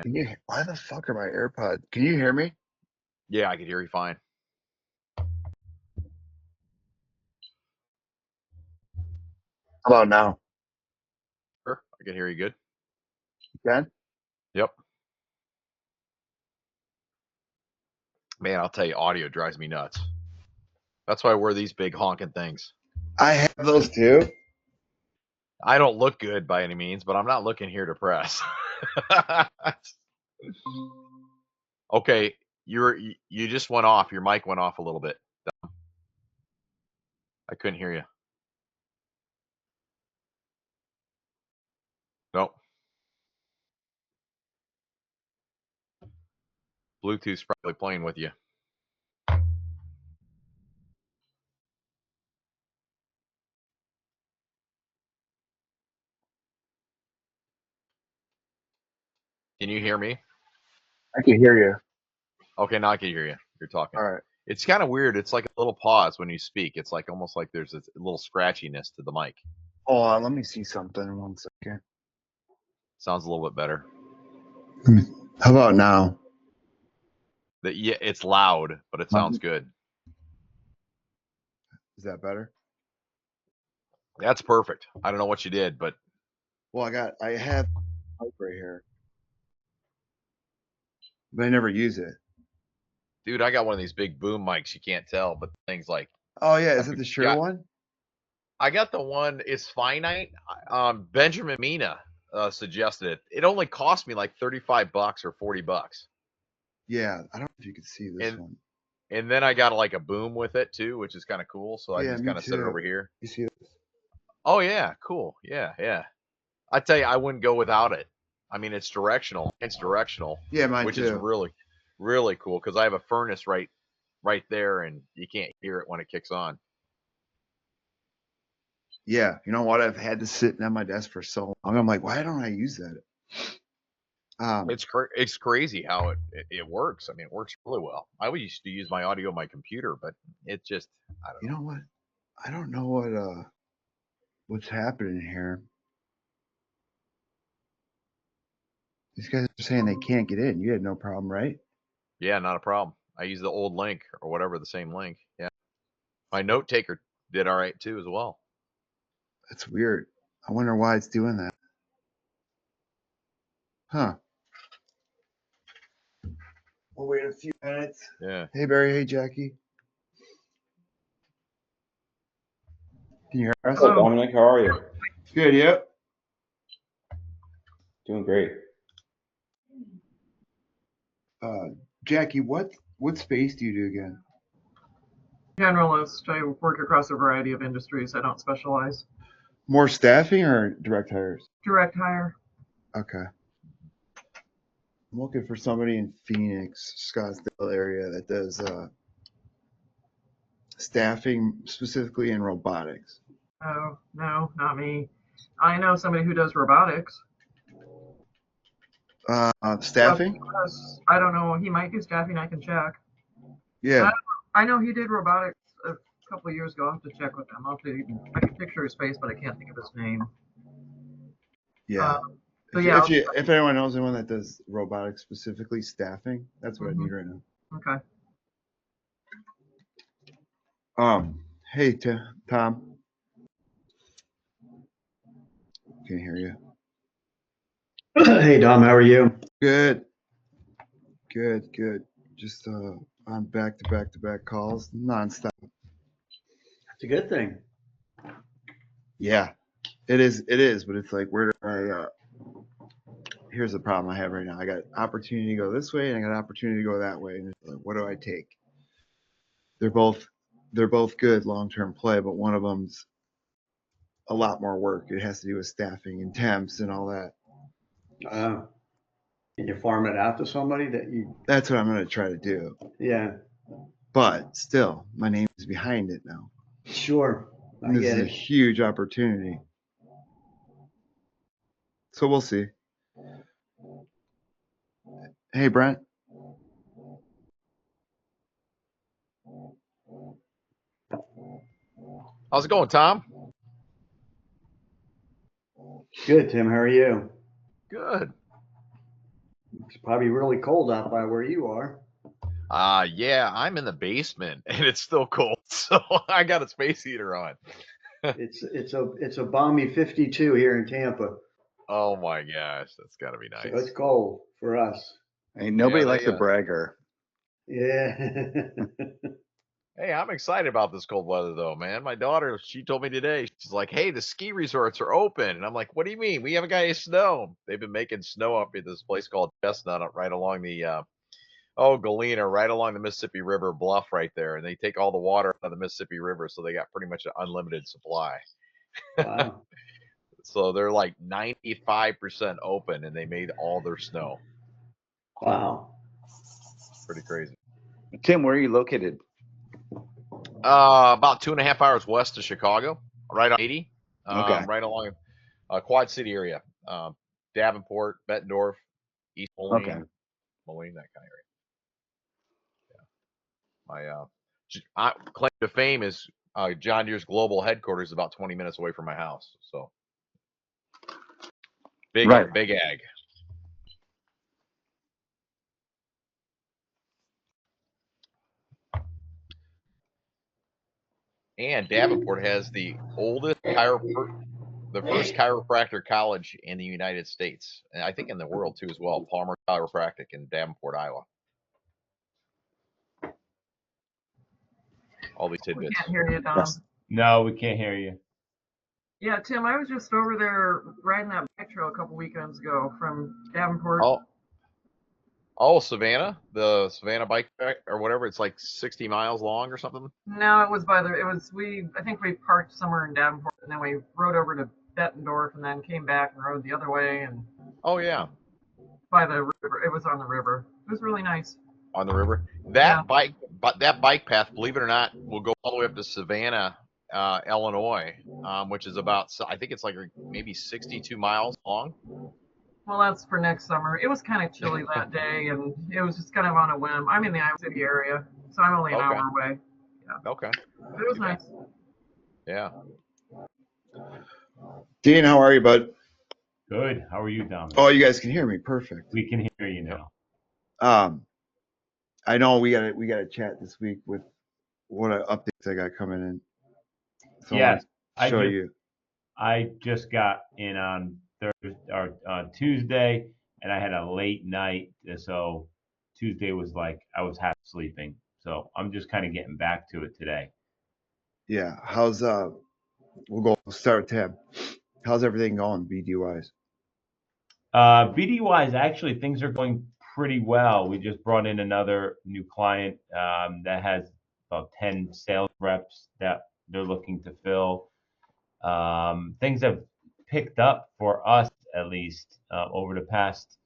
man. Why the fuck are my AirPods? Can you hear me? Yeah, I can hear you fine. How about now? Sure, I can hear you good. You can? Yep. Man, I'll tell you, audio drives me nuts. That's why I wear these big honking things. I have those too. I don't look good by any means, but I'm not looking here to press. Okay, you just went off. Your mic went off a little bit. I couldn't hear you. Nope. Bluetooth's probably playing with you. Can you hear me? I can hear you. Okay, now I can hear you. You're talking. All right. It's kind of weird. It's like a little pause when you speak. It's like almost like there's a little scratchiness to the mic. Hold on. Let me see something. 1 second. Sounds a little bit better. How about now? Yeah, it's loud, but it sounds good. Is that better? That's perfect. I don't know what you did, but Well, I have a mic right here, but I never use it. dude, I got one of these big boom mics. You can't tell, but things like. Oh yeah, is it the Shure one? I got the one. It's finite. Benjamin Mina suggested it. It only cost me like $35 or $40. Yeah, I don't know if you could see this one. And then I got like a boom with it too, which is kind of cool. So I just kind of set it over here. You see this? Oh yeah, cool. Yeah. I tell you, I wouldn't go without it. I mean, it's directional. Yeah, mine which too. is really, really cool because I have a furnace right there, and you can't hear it when it kicks on. Yeah, you know what? I've had this sitting on my desk for so long. I'm like, why don't I use that? It's crazy how it works. I mean, it works really well. I used to use my audio on my computer, but it just, I don't know. You know what? I don't know what's happening here. These guys are saying they can't get in. You had no problem, right? Yeah, not a problem. I use the old link or whatever, the same link. Yeah. My note taker did all right too as well. That's weird. I wonder why it's doing that. Huh. We'll wait a few minutes. Yeah. Hey, Barry. Hey, Jackie. Can you hear us? Hello, Dominic. How are you? Good, yep. Doing great. Jackie, what space do you do again? Generalist. I work across a variety of industries. I don't specialize. More staffing or direct hires? Direct hire. Okay. I'm looking for somebody in Phoenix, Scottsdale area that does staffing specifically in robotics. Oh, no, not me. I know somebody who does robotics. Staffing? I don't know. He might do staffing. I can check. Yeah. I know he did robotics a couple of years ago. I'll have to check with him. I can picture his face, but I can't think of his name. Yeah. If anyone knows anyone that does robotics specifically staffing, that's what I need right now. Okay. Hey, Tom. Can't hear you. Hey, Dom, how are you? Good. Just on back-to-back calls, nonstop. That's a good thing. Yeah, it is, but it's like, where do I, here's the problem I have right now. I got opportunity to go this way, and I got opportunity to go that way. And it's like, what do I take? They're both good long-term play, but one of them's a lot more work. It has to do with staffing and temps and all that. Can you farm it out to somebody that you? That's what I'm going to try to do. Yeah. But still, my name is behind it now. Sure. This is a huge opportunity. So we'll see. Hey, Brent. How's it going, Tom? Good, Tim. How are you? Good. It's probably really cold out by where you are. Yeah, I'm in the basement and it's still cold, so I got a space heater on. It's a balmy 52 here in Tampa, Oh my gosh, that's got to be so nice. it's cold for us. Ain't nobody Yeah, likes a bragger. Yeah. Hey, I'm excited about this cold weather though, man. My daughter, she told me today, she's like, "Hey, the ski resorts are open," and I'm like, "What do you mean? We haven't got any snow." They've been making snow up at this place called Chestnut, up right along the Galena, right along the Mississippi River bluff right there, and they take all the water out of the Mississippi River, so they got pretty much an unlimited supply. Wow. So they're like 95% open, and they made all their snow. Wow. Pretty crazy. Tim, where are you located? About 2.5 hours west of Chicago, right on 80, Okay. right along Quad City area, Davenport, Bettendorf, East Okay. Moline, that kind of area. My claim to fame is John Deere's global headquarters is about 20 minutes away from my house. So Right. big ag. And Davenport has the first chiropractor college in the United States, and I think in the world too as well. Palmer Chiropractic in Davenport, Iowa. All these We tidbits. can't hear you, Dom. Yes. No, we can't hear you. Yeah, Tim, I was just over there riding that bike trail a couple weekends ago from Davenport. Savannah, the Savannah bike track or whatever. It's like 60 miles long or something. No, it was I think we parked somewhere in Davenport and then we rode over to Bettendorf and then came back and rode the other way and Oh yeah, by the river. It was on the river. It was really nice. on the river. Yeah. That bike path, believe it or not, will go all the way up to Savannah, Illinois, which is about, I think it's like maybe 62 miles long. Well, that's for next summer. It was kind of chilly that day and it was just kind of on a whim. I'm in the Iowa City area, so I'm only an Okay. hour away. Okay. But it was nice. Yeah. Dean, how are you, bud? Good. How are you, Dominic? Oh, you guys can hear me. Perfect. We can hear you now. I know we gotta chat this week with what updates I got coming in. So Yeah, I want to show you. I just got in on Thursday or Tuesday, and I had a late night, so Tuesday was like I was half sleeping. So I'm just kind of getting back to it today. Yeah. We'll start with Tab. How's everything going, BD wise? BD wise, actually things are going pretty well. We just brought in another new client that has about 10 sales reps that they're looking to fill. Things have picked up for us at least over the past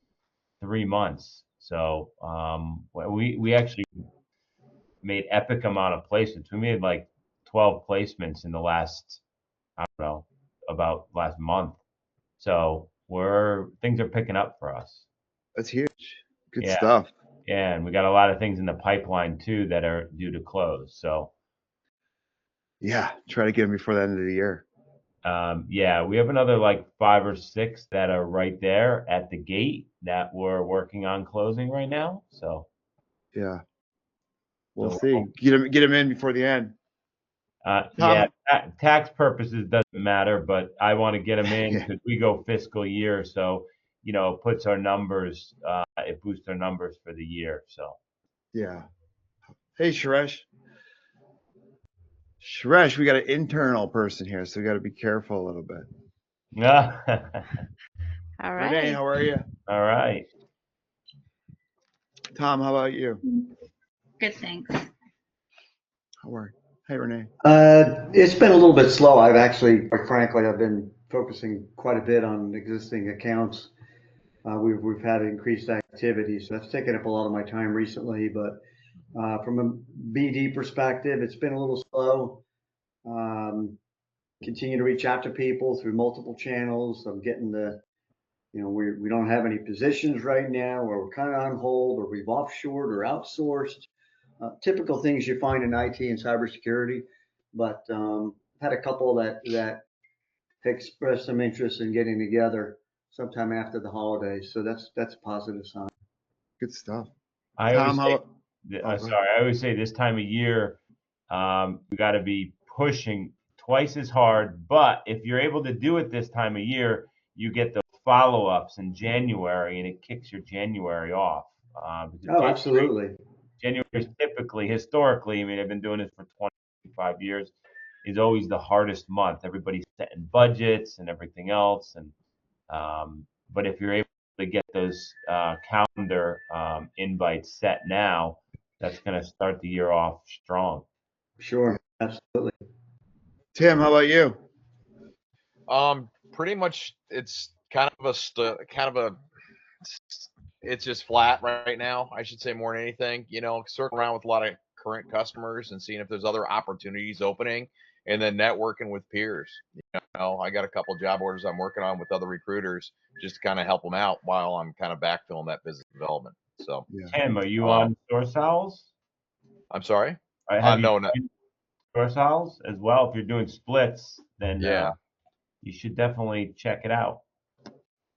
3 months. So we actually made epic amount of placements. We made like 12 placements in the last, I don't know, about last month. So things are picking up for us. That's huge. Good Yeah. stuff. Yeah, and we got a lot of things in the pipeline too that are due to close. So Yeah. Try to get them before the end of the year. yeah, we have another like 5 or 6 that are right there at the gate that we're working on closing right now. So Yeah. We'll So- see. Get them in before the end. yeah, tax purposes doesn't matter, but I want to get them in Yeah. because we go fiscal year, so it puts our numbers, it boosts our numbers for the year. So Yeah. Hey, Suresh. Suresh, we got an internal person here, so we got to be careful a little bit. yeah, All Renee, right. how are you? all right. Tom, how about you? Good, thanks. How are you? Hey, Renee. It's been a little bit slow. Quite frankly, I've been focusing quite a bit on existing accounts. We've had increased activity, so that's taken up a lot of my time recently. But from a BD perspective, it's been a little slow. Continue to reach out to people through multiple channels. I'm getting we don't have any positions right now, or we're kind of on hold, or we've offshored or outsourced. Typical things you find in IT and cybersecurity, but had a couple that expressed some interest in getting together sometime after the holidays. So that's a positive sign. Good stuff. I Tom, always how say, about? Oh, go ahead. sorry, I always say this time of year, you got to be pushing twice as hard. But if you're able to do it this time of year, you get the follow-ups in January, and it kicks your January off. Because Oh, absolutely. January is typically, historically, I mean, I've been doing this for 25 years, is always the hardest month. Everybody's setting budgets and everything else, and but if you're able to get those calendar invites set now, that's going to start the year off strong. Sure, absolutely. Tim, how about you? Pretty much it's it's just flat right now. I should say more than anything. Circling around with a lot of current customers and seeing if there's other opportunities opening, and then networking with peers. I got a couple job orders I'm working on with other recruiters just to kind of help them out while I'm kind of backfilling that business development. So, Yeah. Tim, are you on Source Owls? I'm sorry. Have you No, joined Source Owls as well? If you're doing splits, then yeah. you should definitely check it out.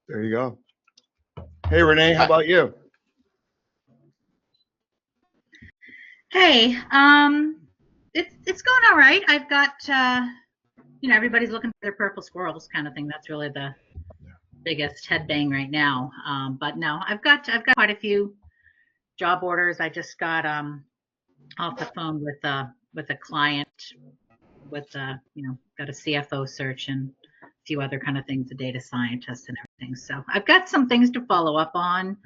There you go. Hey, Renee, how about you? Hey, it's going all right. I've got everybody's looking for their purple squirrels kind of thing. That's really the biggest headbang right now. But no, I've got quite a few job orders. I just got off the phone with a client with got a CFO search and a few other kind of things, a data scientist and everything. So I've got some things to follow up on.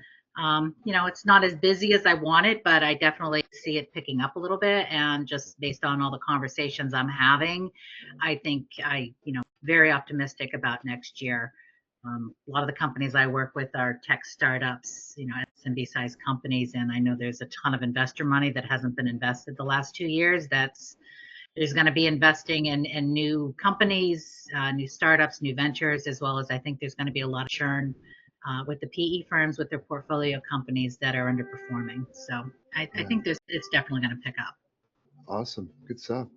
It's not as busy as I wanted, but I definitely see it picking up a little bit. And just based on all the conversations I'm having, I think very optimistic about next year. A lot of the companies I work with are tech startups, SMB sized companies, and I know there's a ton of investor money that hasn't been invested the last 2 years. There's going to be investing in new companies, new startups, new ventures, as well as I think there's going to be a lot of churn with the PE firms with their portfolio companies that are underperforming. So I think it's definitely going to pick up. Awesome. Good stuff.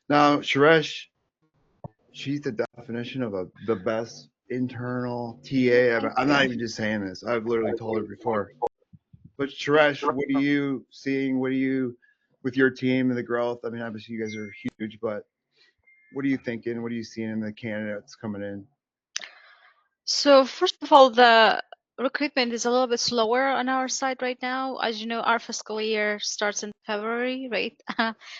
Now, Suresh, she's the definition of the best internal TA ever. I'm not even just saying this. I've literally told her before. But Suresh, what are you seeing? What are you, with your team and the growth? I mean, obviously you guys are huge, but what are you thinking? What are you seeing in the candidates coming in? So first of all, the recruitment is a little bit slower on our side right now. As you know, our fiscal year starts in February, right?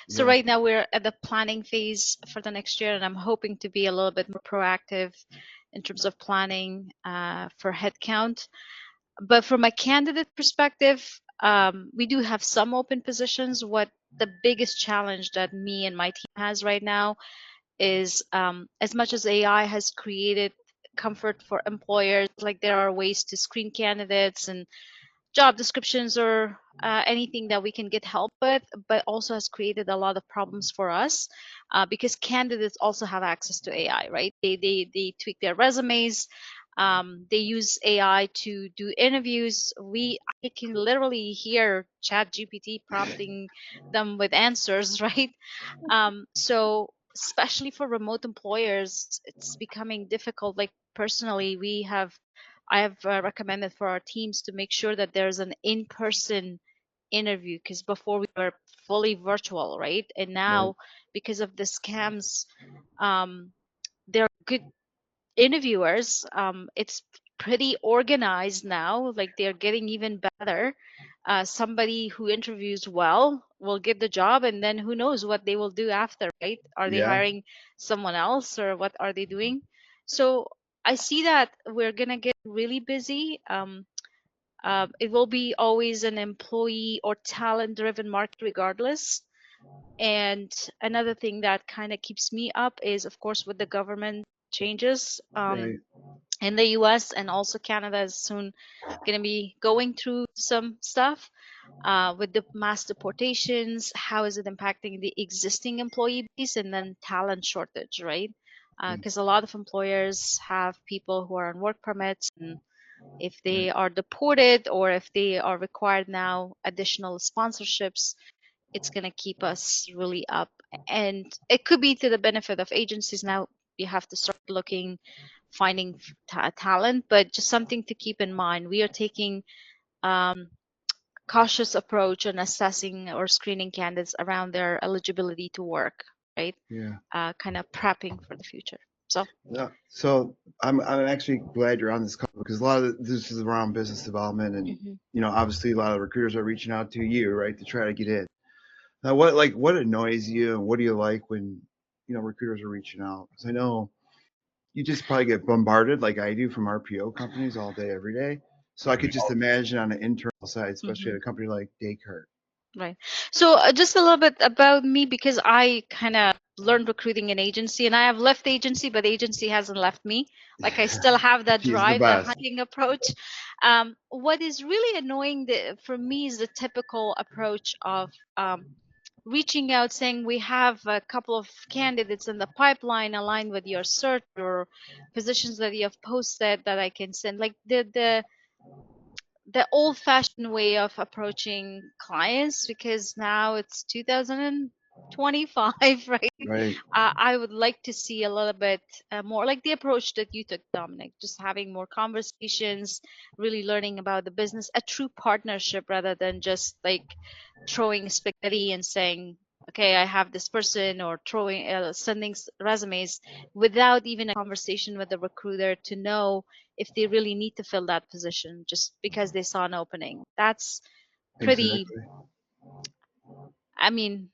So Yeah. right now we're at the planning phase for the next year, and I'm hoping to be a little bit more proactive in terms of planning for headcount. But from a candidate perspective, we do have some open positions. What the biggest challenge that me and my team has right now is as much as AI has created comfort for employers, like there are ways to screen candidates and job descriptions or anything that we can get help with, but also has created a lot of problems for us because candidates also have access to AI, right? They tweak their resumes. They use AI to do interviews. I can literally hear Chat GPT prompting them with answers, right? So especially for remote employers, it's becoming difficult. Like personally, I have recommended for our teams to make sure that there's an in-person interview because before we were fully virtual, right? And now because of the scams, they're good interviewers. It's pretty organized now. Like they're getting even better. Somebody who interviews well will get the job, and then who knows what they will do after, right? Are they Yeah. hiring someone else, or what are they doing? So I see that we're gonna get really busy. It will be always an employee or talent-driven market, regardless. And another thing that kind of keeps me up is, of course, with the government changes. Right. In the US and also Canada is soon going to be going through some stuff with the mass deportations. How is it impacting the existing employee base and then talent shortage, right? Because a lot of employers have people who are on work permits, and if they are deported or if they are required now additional sponsorships, it's going to keep us really up. And it could be to the benefit of agencies. Now you have to start looking, finding talent, but just something to keep in mind. We are taking cautious approach on assessing or screening candidates around their eligibility to work, right? Yeah. Kind of prepping for the future. So Yeah. So I'm actually glad you're on this call because a lot of this is around business development, and mhm. you know, obviously a lot of recruiters are reaching out to you, right, to try to get in. Now, what annoys you, and what do you like when you know recruiters are reaching out? Because I know you just probably get bombarded like I do from RPO companies all day, every day. So I could just imagine on the internal side, especially at a company like Descartes. Right. So just a little bit about me, because I kind of learned recruiting in agency, and I have left agency, but agency hasn't left me. Like I still have that She's the drive, the best. hunting approach. What is really annoying for me is the typical approach of reaching out saying we have a couple of candidates in the pipeline aligned with your search or positions that you have posted that I can send. Like the old fashioned way of approaching clients, because now it's 2025, right? Right. I would like to see a little bit more like the approach that you took, Dominic, just having more conversations, really learning about the business, a true partnership rather than just like throwing spaghetti and saying, okay, I have this person, or throwing sending resumes without even a conversation with the recruiter to know if they really need to fill that position just because they saw an opening. That's pretty, Exactly. I mean,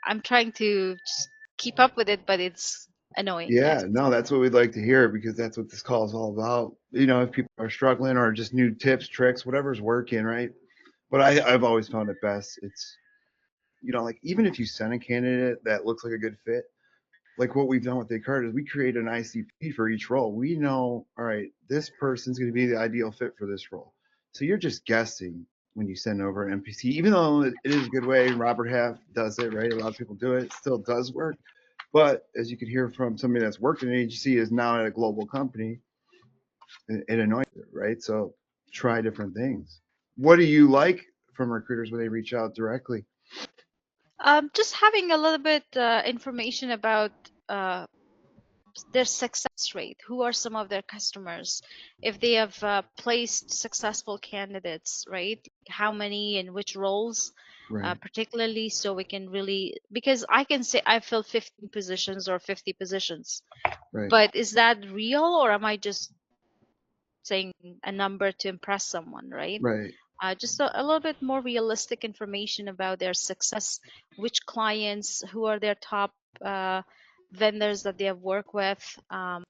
I'm trying to just keep up with it, but it's annoying. Yeah, Yes. no, that's what we'd like to hear because that's what this call is all about. You know, if people are struggling or just new tips, tricks, whatever's working, right? But I've always found it best. It's, you know, like even if you send a candidate that looks like a good fit, like what we've done with Descartes is we create an ICP for each role. We know, all right, this person's going to be the ideal fit for this role. So you're just guessing when you send over an NPC, even though it is a good way. Robert Half does it, right? A lot of people do it. It still does work. But as you could hear from somebody that's worked in an agency is now at a global company, it annoys it, right? So try different things. What do you like from recruiters when they reach out directly? Just having a little bit information about uh, their success rate. Who are some of their customers? If they have placed successful candidates, right? How many in which roles? Right, Particularly, so we can really, because I can say I filled 15 positions or 50 positions, right, but is that real, or am I just saying a number to impress someone, right? right. Just a little bit more realistic information about their success, which clients, who are their top vendors that they have worked with. Um,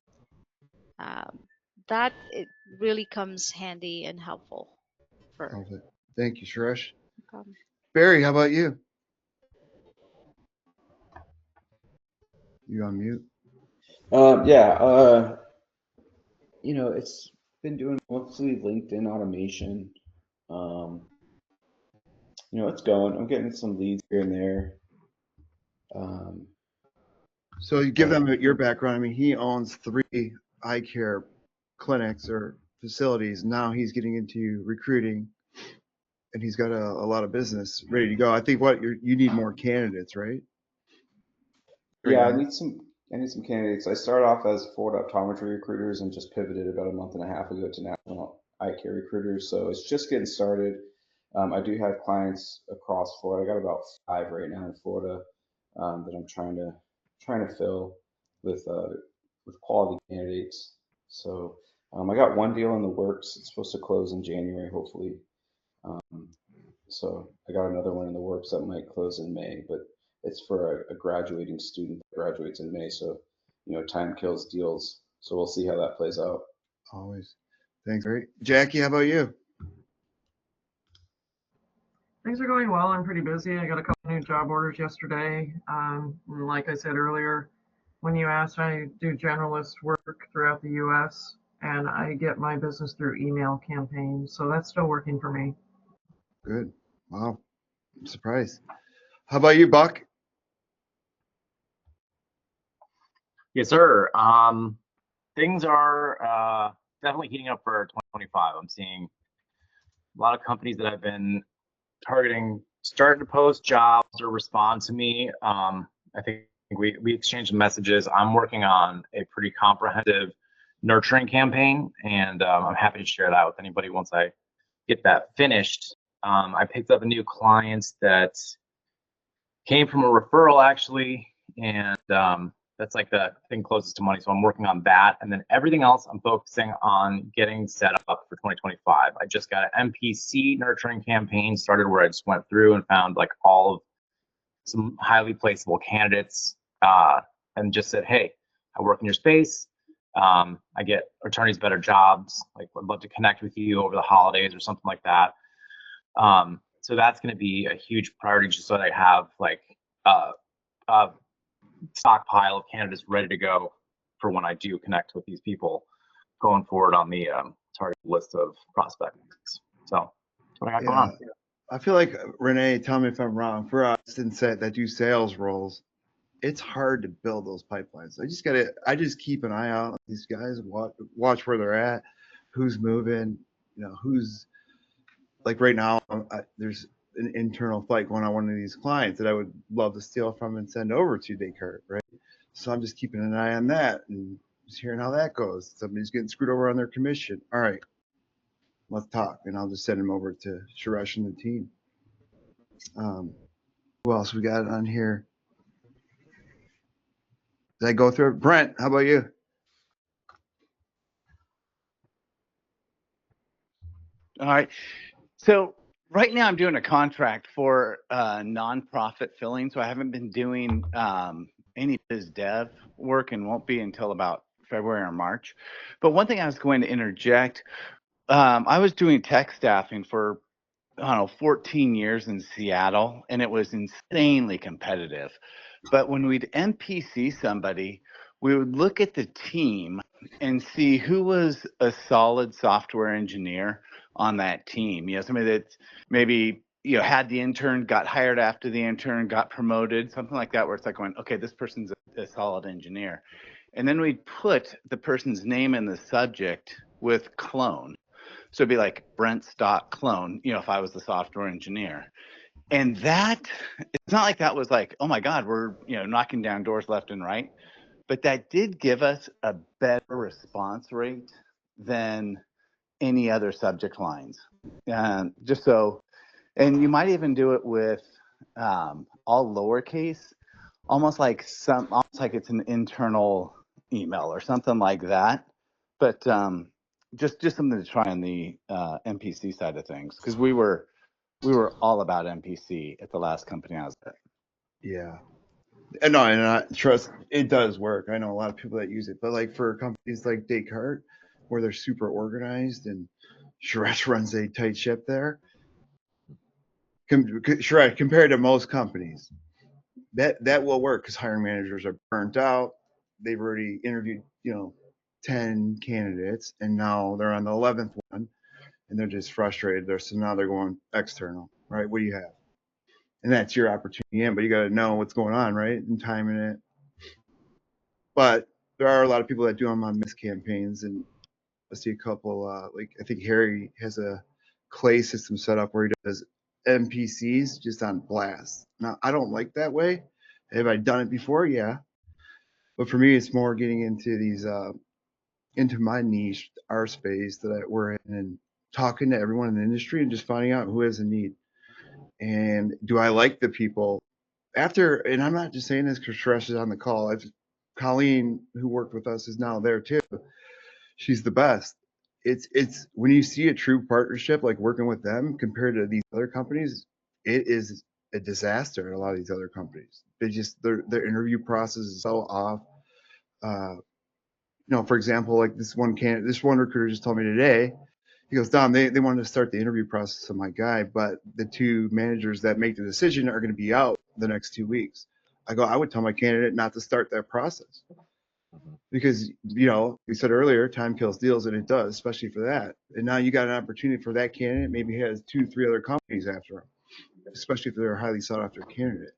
that it really comes handy and helpful for. Love it. Thank you, Suresh. Um, Barry, how about you? You on mute? Yeah, it's been doing mostly LinkedIn automation. Um, it's going. I'm getting some leads here and there. So you give But them your background. I mean, he owns 3 eye care clinics or facilities. Now he's getting into recruiting, and he's got a lot of business ready to go. I think you need more candidates, right? Right yeah, now. I need some candidates. I started off as Ford optometry recruiters and just pivoted about a month and a half ago to national eye care recruiters. So it's just getting started. I do have clients across Florida. I got about 5 right now in Florida that I'm trying to fill with quality candidates. So I got one deal in the works. It's supposed to close in January, hopefully. Um, so I got another one in the works that might close in May, but it's for a graduating student that graduates in May. So, time kills deals. So we'll see how that plays out. Always. Thanks, Barry. Jackie, how about you? Things are going well. I'm pretty busy. I got a couple new job orders yesterday. And like I said earlier, when you asked, I do generalist work throughout the U.S. and I get my business through email campaigns. So that's still working for me. Good. Wow. I'm surprised. How about you, Buck? Yes, sir. Things are definitely heating up for 2025. I'm seeing a lot of companies that I've been targeting starting to post jobs or respond to me. I think we exchanged messages. I'm working on a pretty comprehensive nurturing campaign, and I'm happy to share that with anybody once I get that finished. I picked up a new client that came from a referral actually, and that's like the thing closest to money. So I'm working on that, and then everything else I'm focusing on getting set up for 2025. I just got an MPC nurturing campaign started where I just went through and found like all of some highly placeable candidates, and just said, hey, I work in your space. I get attorneys better jobs. Like, I'd love to connect with you over the holidays or something like that. So that's going to be a huge priority, just so that I have like a stockpile of candidates ready to go for when I do connect with these people going forward on the target list of prospects. So that's what I got going on. I feel like, Renee, tell me if I'm wrong, for us that do sales roles, it's hard to build those pipelines. I just keep an eye out on these guys, watch where they're at, who's moving, who's like right now, there's an internal fight going on one of these clients that I would love to steal from and send over to Descartes, right? So I'm just keeping an eye on that and just hearing how that goes. Somebody's getting screwed over on their commission. All right, let's talk. And I'll just send him over to Suresh and the team. Who else we got on here? Did I go through it? Brent, how about you? All right. So right now I'm doing a contract for nonprofit filling. So I haven't been doing any biz dev work and won't be until about February or March. But one thing I was going to interject, I was doing tech staffing for, I don't know, 14 years in Seattle, and it was insanely competitive. But when we'd NPC somebody, we would look at the team and see who was a solid software engineer on that team. Somebody that maybe had the intern, got hired after the intern, got promoted, something like that, where it's like going, okay, this person's a solid engineer. And then we'd put the person's name in the subject with clone. So it'd be like Brent.clone, if I was the software engineer. And that, it's not like that was like, oh my God, we're knocking down doors left and right. But that did give us a better response rate than any other subject lines. And and you might even do it with all lowercase, almost like it's an internal email or something like that. But just something to try on the MPC side of things, because we were all about MPC at the last company I was at. Yeah. And I trust it does work. I know a lot of people that use it, but like for companies like Descartes, where they're super organized and Suresh runs a tight ship there. Suresh, compared to most companies, that will work because hiring managers are burnt out. They've already interviewed, 10 candidates, and now they're on the 11th one, and they're just frustrated. So now they're going external, right? What do you have? And that's your opportunity in, but you got to know what's going on, right? And timing it. But there are a lot of people that do them on missed campaigns, and I see a couple, like I think Harry has a clay system set up where he does NPCs just on blast. Now, I don't like that way. Have I done it before? Yeah. But for me, it's more getting into these, into my niche, our space that we're in, and talking to everyone in the industry and just finding out who has a need. And do I like the people after? And I'm not just saying this because Suresh is on the call. Colleen, who worked with us, is now there too. She's the best. It's when you see a true partnership, like working with them compared to these other companies, it is a disaster at a lot of these other companies. Their interview process is so off. For example, like this one recruiter just told me today, he goes, Dom, they wanted to start the interview process of my guy, but the two managers that make the decision are going to be out the next 2 weeks. I would tell my candidate not to start that process because, we said earlier, time kills deals, and it does, especially for that. And now you got an opportunity for that candidate. Maybe he has 2-3 other companies after him, especially if they're a highly sought after candidate.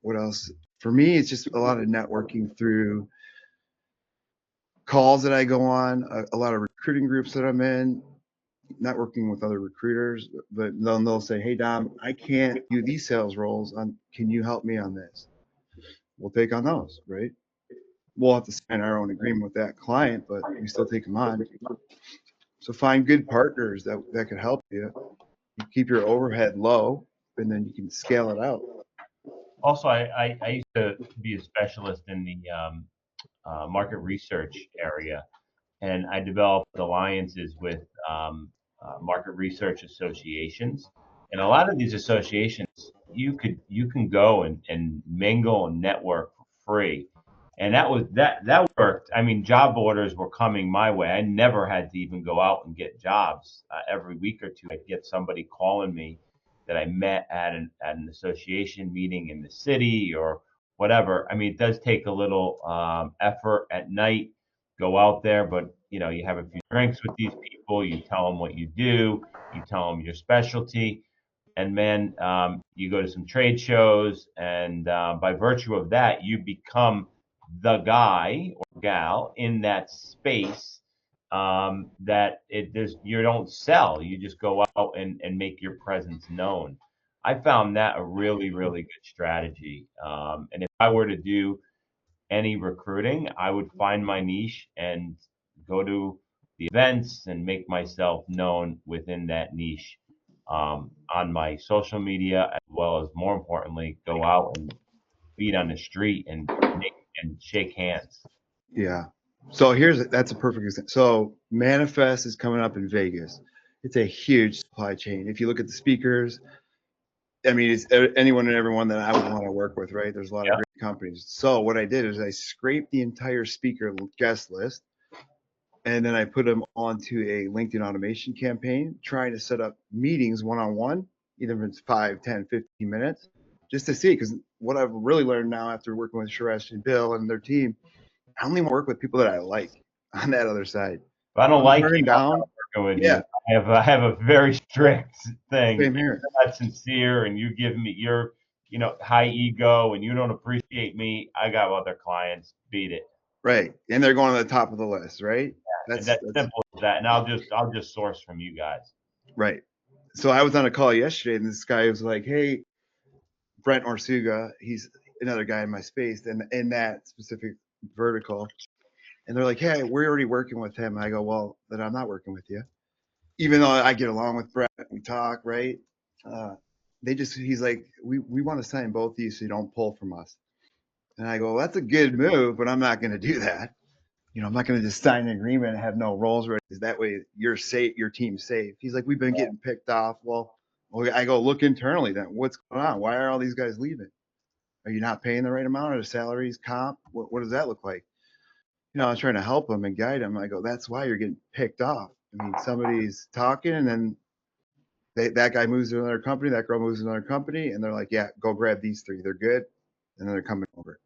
What else? For me, it's just a lot of networking through calls that I go on, a lot of recruiting groups that I'm in, networking with other recruiters, but they'll say, hey, Dom, I can't do these sales roles. Can you help me on this? We'll take on those, right? We'll have to sign our own agreement with that client, but we still take them on. So find good partners that can help you. You keep your overhead low, and then you can scale it out. Also, I used to be a specialist in the market research area, and I developed alliances with market research associations. And a lot of these associations, you can go and mingle and network for free. And that worked. I mean, job orders were coming my way. I never had to even go out and get jobs. Every week or two, I'd get somebody calling me that I met at an association meeting in the city or whatever. I mean, it does take a little effort at night. Go out there, but you have a few drinks with these people. You tell them what you do. You tell them your specialty, and man, you go to some trade shows, and by virtue of that, you become the guy or gal in that space. That you don't sell. You just go out and make your presence known. I found that a really, really good strategy. And if I were to do any recruiting, I would find my niche and go to the events and make myself known within that niche on my social media, as well as more importantly, go out and feet on the street and shake hands. Yeah. So that's a perfect example. So Manifest is coming up in Vegas. It's a huge supply chain. If you look at the speakers, I mean, it's anyone and everyone that I would want to work with, right? There's a lot of great companies. So what I did is I scraped the entire speaker guest list, and then I put them onto a LinkedIn automation campaign, trying to set up meetings one-on-one, either if it's 5, 10, 15 minutes, just to see. Because what I've really learned now after working with Suresh and Bill and their team, I only work with people that I like on that other side. If I don't I'm like you, turning I'm down. not working with Yeah, you. I have a very strict thing. same If here. you're not sincere and you give me your high ego and you don't appreciate me, I got other clients. Beat it. Right, and they're going to the top of the list, right? And that's simple as that. And I'll just source from you guys. right. So I was on a call yesterday, and this guy was like, "Hey, Brent Orsuga, he's another guy in my space, and in that specific vertical." And they're like, "Hey, we're already working with him." And I go, "Well, then I'm not working with you." Even though I get along with Brent, we talk, right? He's like, "We want to sign both of you so you don't pull from us." And I go, well, "That's a good move, but I'm not going to do that. I'm not going to just sign an agreement and have no roles ready. That way you're safe, your team's safe." He's like, "We've been getting picked off." Well, I go, "Look internally then. What's going on? Why are all these guys leaving? Are you not paying the right amount? Are the salaries, comp? What does that look like?" I was trying to help them and guide them. I go, "That's why you're getting picked off. I mean, somebody's talking, and then that guy moves to another company, that girl moves to another company, and they're like, 'Yeah, go grab these three. They're good.' And then they're coming over,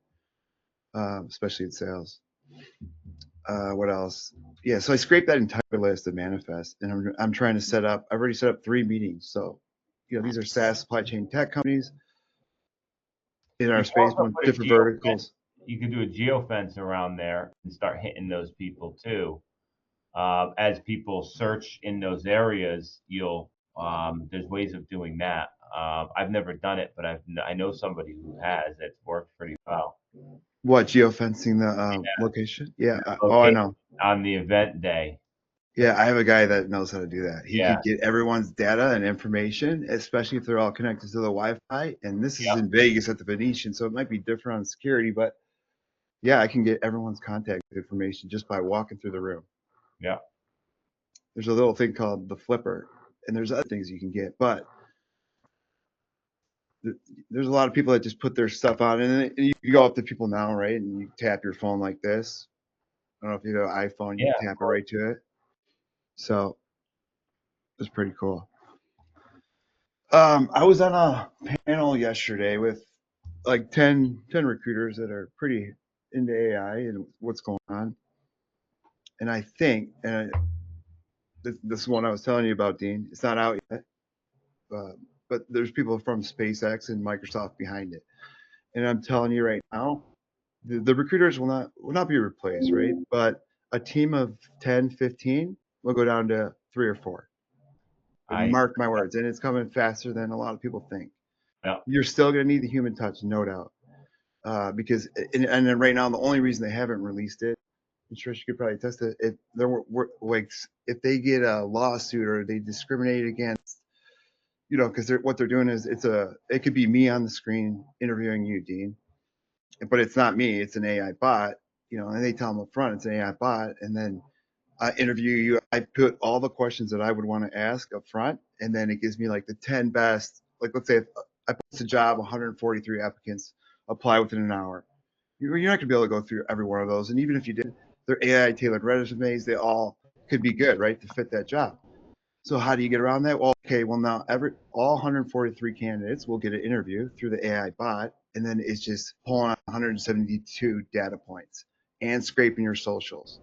especially in sales." What else? Yeah, so I scraped that entire list of Manifest, and I'm trying to set up. I've already set up 3 meetings. So, these are SaaS supply chain tech companies in our You can space, also one put a different verticals. You can do a geofence around there and start hitting those people too. As people search in those areas, there's ways of doing that. I've never done it, but I know somebody who has. It's worked pretty well. What, geofencing the location? Yeah. Oh, I Location know. on the event day. Yeah, I have a guy that knows how to do that. He Yeah. could get everyone's data and information, especially if they're all connected to the Wi-Fi. And this is in Vegas at the Venetian, so it might be different on security, but yeah, I can get everyone's contact information just by walking through the room. Yeah. There's a little thing called the flipper, and there's other things you can get, but there's a lot of people that just put their stuff on, and you go up to people now, right? And you tap your phone like this. I don't know if you have an iPhone, you can tap it right to it. So it's pretty cool. I was on a panel yesterday with like 10 recruiters that are pretty into AI and what's going on. And I think, this is one I was telling you about, Dean. It's not out yet, but there's people from SpaceX and Microsoft behind it. And I'm telling you right now, the recruiters will not be replaced, right? But a team of 10, 15 will go down to 3 or 4. Mark my words, and it's coming faster than a lot of people think. Yeah. You're still going to need the human touch, no doubt. Because and right now, the only reason they haven't released it and Trish, you could probably test it. There were like if they get a lawsuit or they discriminate against, because what they're doing is it could be me on the screen interviewing you, Dean, but it's not me. It's an AI bot. And they tell them up front it's an AI bot, and then I interview you. I put all the questions that I would want to ask up front, and then it gives me like the 10 best. Like, let's say if I post a job, 143 applicants apply within an hour. You're not going to be able to go through every one of those. And even if you did, they're AI tailored resumes. They all could be good, right, to fit that job. So how do you get around that? Well, now all 143 candidates will get an interview through the AI bot, and then it's just pulling out 172 data points and scraping your socials.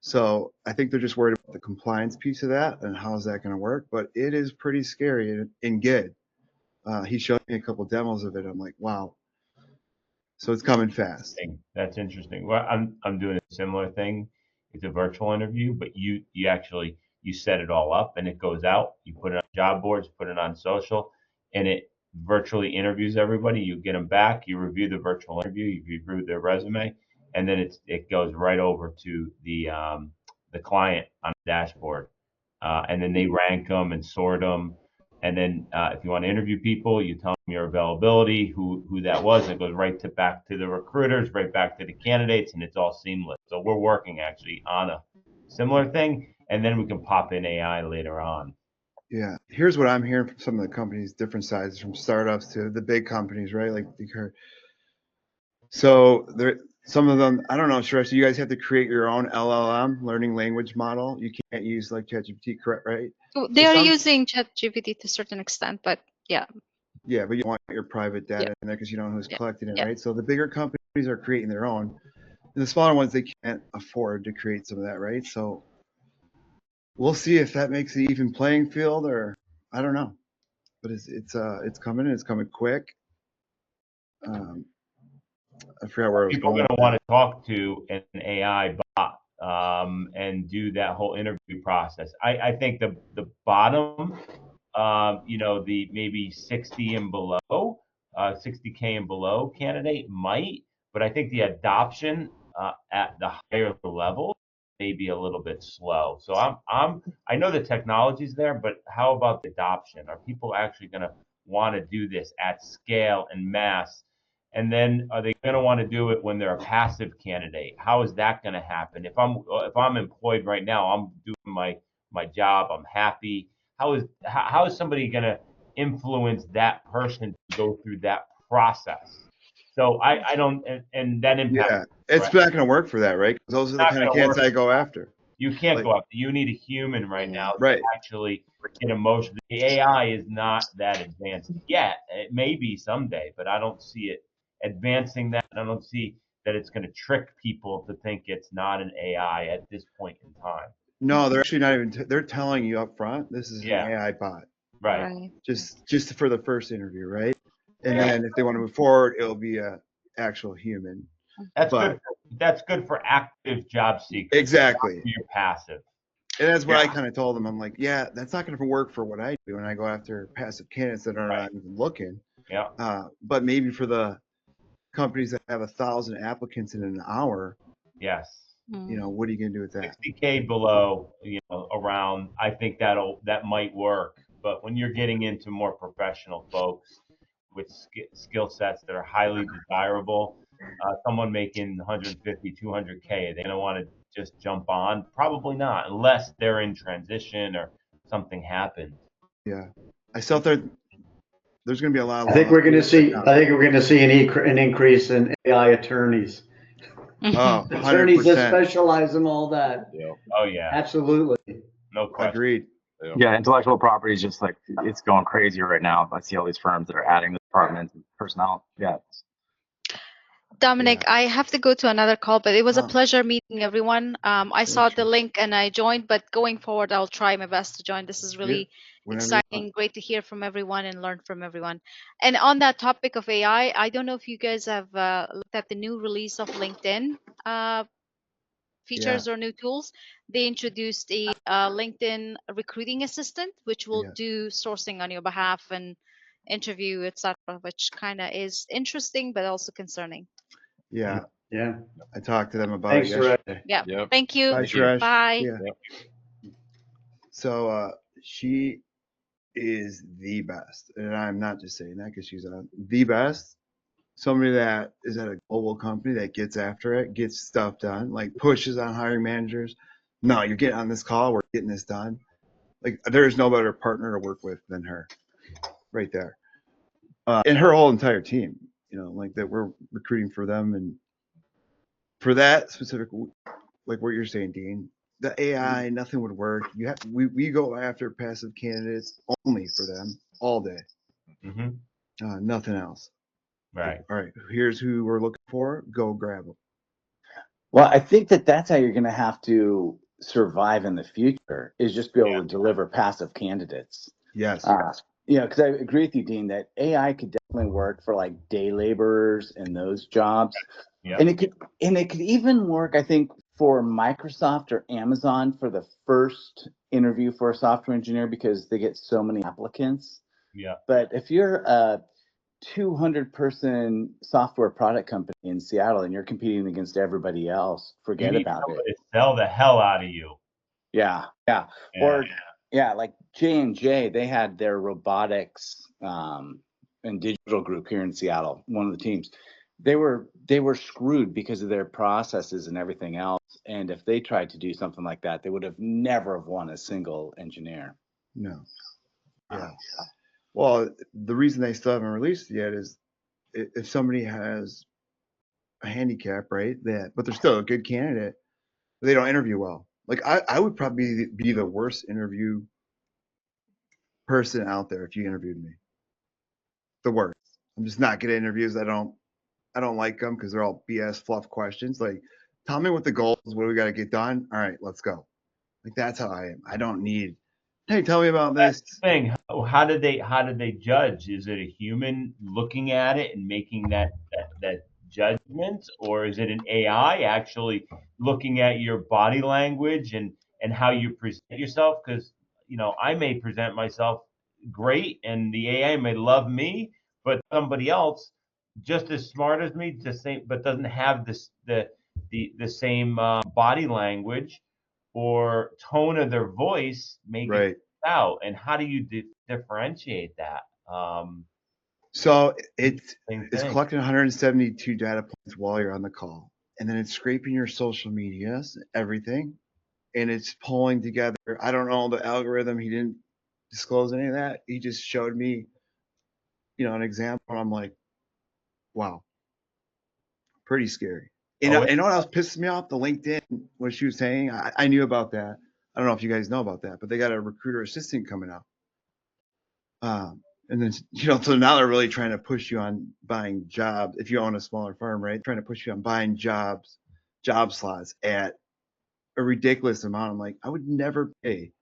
So I think they're just worried about the compliance piece of that and how is that going to work. But it is pretty scary and good. He showed me a couple demos of it. I'm like, wow. So it's coming fast. That's interesting. Well, I'm doing a similar thing. It's a virtual interview, but you actually set it all up and it goes out. You put it on job boards, put it on social, and it virtually interviews everybody. You get them back. You review the virtual interview. You review their resume, and then it goes right over to the client on the dashboard, and then they rank them and sort them. And then if you want to interview people, you tell them your availability, who that was, and it goes right back to the recruiters, right back to the candidates, and it's all seamless. So we're working actually on a similar thing, and then we can pop in AI later on. Yeah. Here's what I'm hearing from some of the companies, different sizes, from startups to the big companies, right? Like so some of them, I don't know, Suresh, you guys have to create your own LLM, learning language model. You can't use like ChatGPT, correct, right? They are using ChatGPT to a certain extent, but yeah. Yeah, but you want your private data in there because you don't know who's collecting it, right? So the bigger companies are creating their own. And the smaller ones, they can't afford to create some of that, right? So we'll see if that makes an even playing field, or I don't know. But it's coming, and it's coming quick. I forgot where I was People going. are going to want to talk to an AI bot and do that whole interview process. I think the bottom, the maybe 60 and below, 60K and below candidate might, but I think the adoption at the higher level may be a little bit slow. So I know the technology's there, but how about the adoption? Are people actually going to want to do this at scale and mass? And then are they going to want to do it when they're a passive candidate? How is that going to happen? If I'm employed right now, I'm doing my job, I'm happy. How is somebody going to influence that person to go through that process? So I don't, and that impacts. Yeah, it's not going to work for that, right? Because those are the kind of candidates I go after. You can't go after. You need a human right now right. to actually get emotion. The AI is not that advanced yet. It may be someday, but I don't see it advancing that. I don't see that it's going to trick people to think it's not an AI at this point in time. No, they're actually not even. They're telling you up front this is an AI bot. Right. Just for the first interview, right? And then if they want to move forward, it'll be a actual human. That's good for active job seekers. Exactly. You're passive. And that's what I kind of told them. I'm like, yeah, that's not going to work for what I do when I go after passive candidates that are not even looking. Yeah. But maybe for the companies that have 1,000 applicants in an hour. Yes. What are you going to do with that? 60K below, around, I think that might work. But when you're getting into more professional folks with skill sets that are highly desirable, someone making 150, 200K, are they going to want to just jump on? Probably not, unless they're in transition or something happened. Yeah. I still think there's going to be a lot of. I think we're going to see an increase in AI attorneys. Oh, attorneys that specialize in all that. Yeah. Oh yeah. Absolutely. No question. Agreed. Yeah, intellectual property is just like, it's going crazy right now. I see all these firms that are adding the departments and personnel. Yeah. Domenic, I have to go to another call, but it was a pleasure meeting everyone. I saw the link and I joined, but going forward, I'll try my best to join. This is really exciting. Great to hear from everyone and learn from everyone. And on that topic of AI, I don't know if you guys have looked at the new release of LinkedIn features or new tools. They introduced a LinkedIn recruiting assistant, which will do sourcing on your behalf and interview, etc., which kind of is interesting but also concerning. Yeah, Yeah. I talked to them about Thanks, it Suresh. yesterday. Yeah. Yep. Thank you. Bye, Thank you. Suresh. Bye. Yeah. Yep. So she is the best, and I'm not just saying that because she's the best. Somebody that is at a global company that gets after it, gets stuff done, like pushes on hiring managers. No, you're getting on this call. We're getting this done. Like there's no better partner to work with than her, right there, and her whole entire team. You know, like that we're recruiting for them, and for that specific, like what you're saying, Dean. The AI, nothing would work. We go after passive candidates only for them all day. Nothing else. Right. All right, here's who we're looking for. Go grab them. Well, I think that that's how you're going to have to survive in the future, is just be able to deliver passive candidates. Yes. You know, because I agree with you, Dean, that AI could definitely work for like day laborers and those jobs. Yeah. And it could even work, I think, for Microsoft or Amazon for the first interview for a software engineer because they get so many applicants. Yeah. But if you're a 200-person software product company in Seattle and you're competing against everybody else, You forget need about it. somebody to sell the hell out of you. Yeah. Or like J&J, they had their robotics and digital group here in Seattle, one of the teams. They were screwed because of their processes and everything else. And if they tried to do something like that, they would have never have won a single engineer. No. Yeah. Well, the reason they still haven't released it yet is if somebody has a handicap, right? But they're still a good candidate, but they don't interview well. Like I would probably be the worst interview person out there if you interviewed me. The worst. I'm just not good at interviews. I don't like them because they're all BS fluff questions. Like, tell me what the goal is. What do we got to get done? All right, let's go. Like that's how I am. I don't need. Hey, tell me about That's this. the thing. How did they judge? Is it a human looking at it and making that judgment, or is it an AI actually looking at your body language and how you present yourself? Because I may present myself great, and the AI may love me, but somebody else just as smart as me, the same, but doesn't have the same body language or tone of their voice may get Right. out. And how do you differentiate that? So it's Same it's thing. collecting 172 data points while you're on the call, and then it's scraping your social medias, everything, and it's pulling together. I don't know the algorithm. He didn't disclose any of that. He just showed me, an example. And I'm like, wow, pretty scary. And Oh, you know what else pisses me off? The LinkedIn, what she was saying. I knew about that. I don't know if you guys know about that, but they got a recruiter assistant coming out. And then, so now they're really trying to push you on buying jobs. If you own a smaller firm, right? Trying to push you on buying job slots at a ridiculous amount. I'm like, I would never pay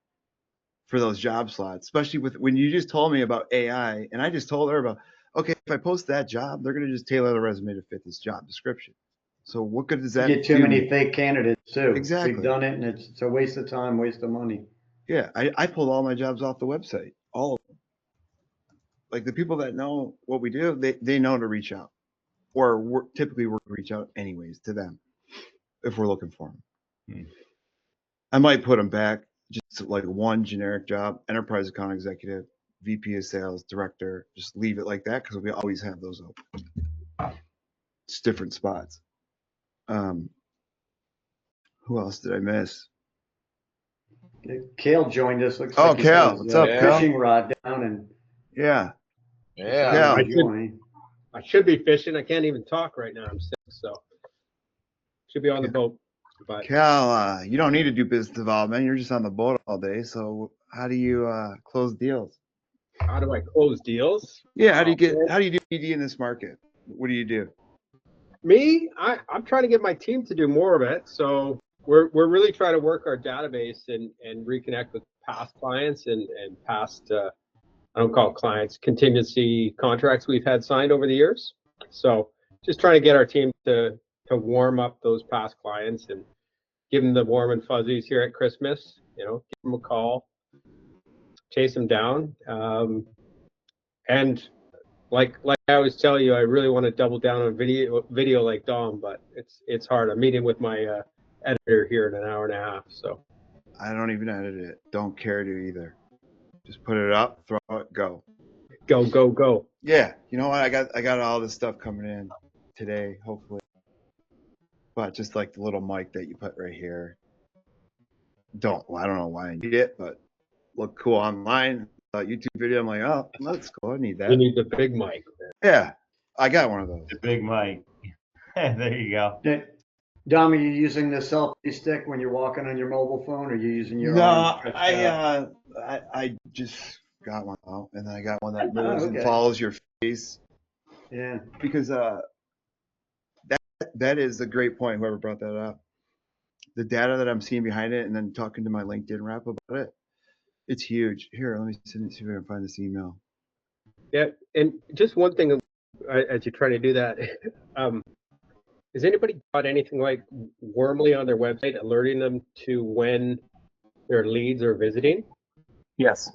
for those job slots, especially when you just told me about AI, and I just told her about, okay, if I post that job, they're going to just tailor the resume to fit this job description. So what good does You that get too do many me? fake candidates too. Exactly. We've done it, and it's a waste of time, waste of money. Yeah, I pulled all my jobs off the website, all of them. Like the people that know what we do, they know to reach out, or typically we're reach out anyways to them if we're looking for them. I might put them back just like one generic job, enterprise account executive, VP of sales, director, just leave it like that because we always have those open. It's different spots. Who else did I miss? Kale joined us. Looks Oh, like he's Kale, got what's his up, Kale? fishing rod down, and Yeah. Yeah. Kale. I should be fishing. I can't even talk right now. I'm sick, so should be on the boat. But Cal, you don't need to do business development. You're just on the boat all day. So how do you close deals? how do I close deals? Yeah, how do you do BD in this market? What do you do? Me, I'm trying to get my team to do more of it. So we're really trying to work our database and reconnect with past clients and past I don't call it clients, contingency contracts we've had signed over the years. So just trying to get our team to warm up those past clients and give them the warm and fuzzies here at Christmas. Give them a call, chase them down, and like I always tell you, I really want to double down on video like Dom, but it's hard. I'm meeting with my editor here in an hour and a half. So I don't even edit it. Don't care to either. Just put it up, throw it, go. Go. Yeah, you know what? I got all this stuff coming in today, hopefully. But just like the little mic that you put right here. I don't know why I need it, but look cool online. YouTube video, I'm like, oh, that's cool. I need You that. need the big mic. Yeah, I got one of those. The big mic. There you go. Dom, are you using the selfie stick when you're walking on your mobile phone, or are you using your No, arm stretched out? I just got one out, and then I got one that Oh, moves and okay. follows your face. Yeah. Because that is a great point. Whoever brought that up, the data that I'm seeing behind it, and then talking to my LinkedIn rep about it, it's huge. Here, let me see if I can find this email. Yeah, and just one thing as you're trying to do that, has anybody got anything like warmly on their website alerting them to when their leads are visiting? Yes.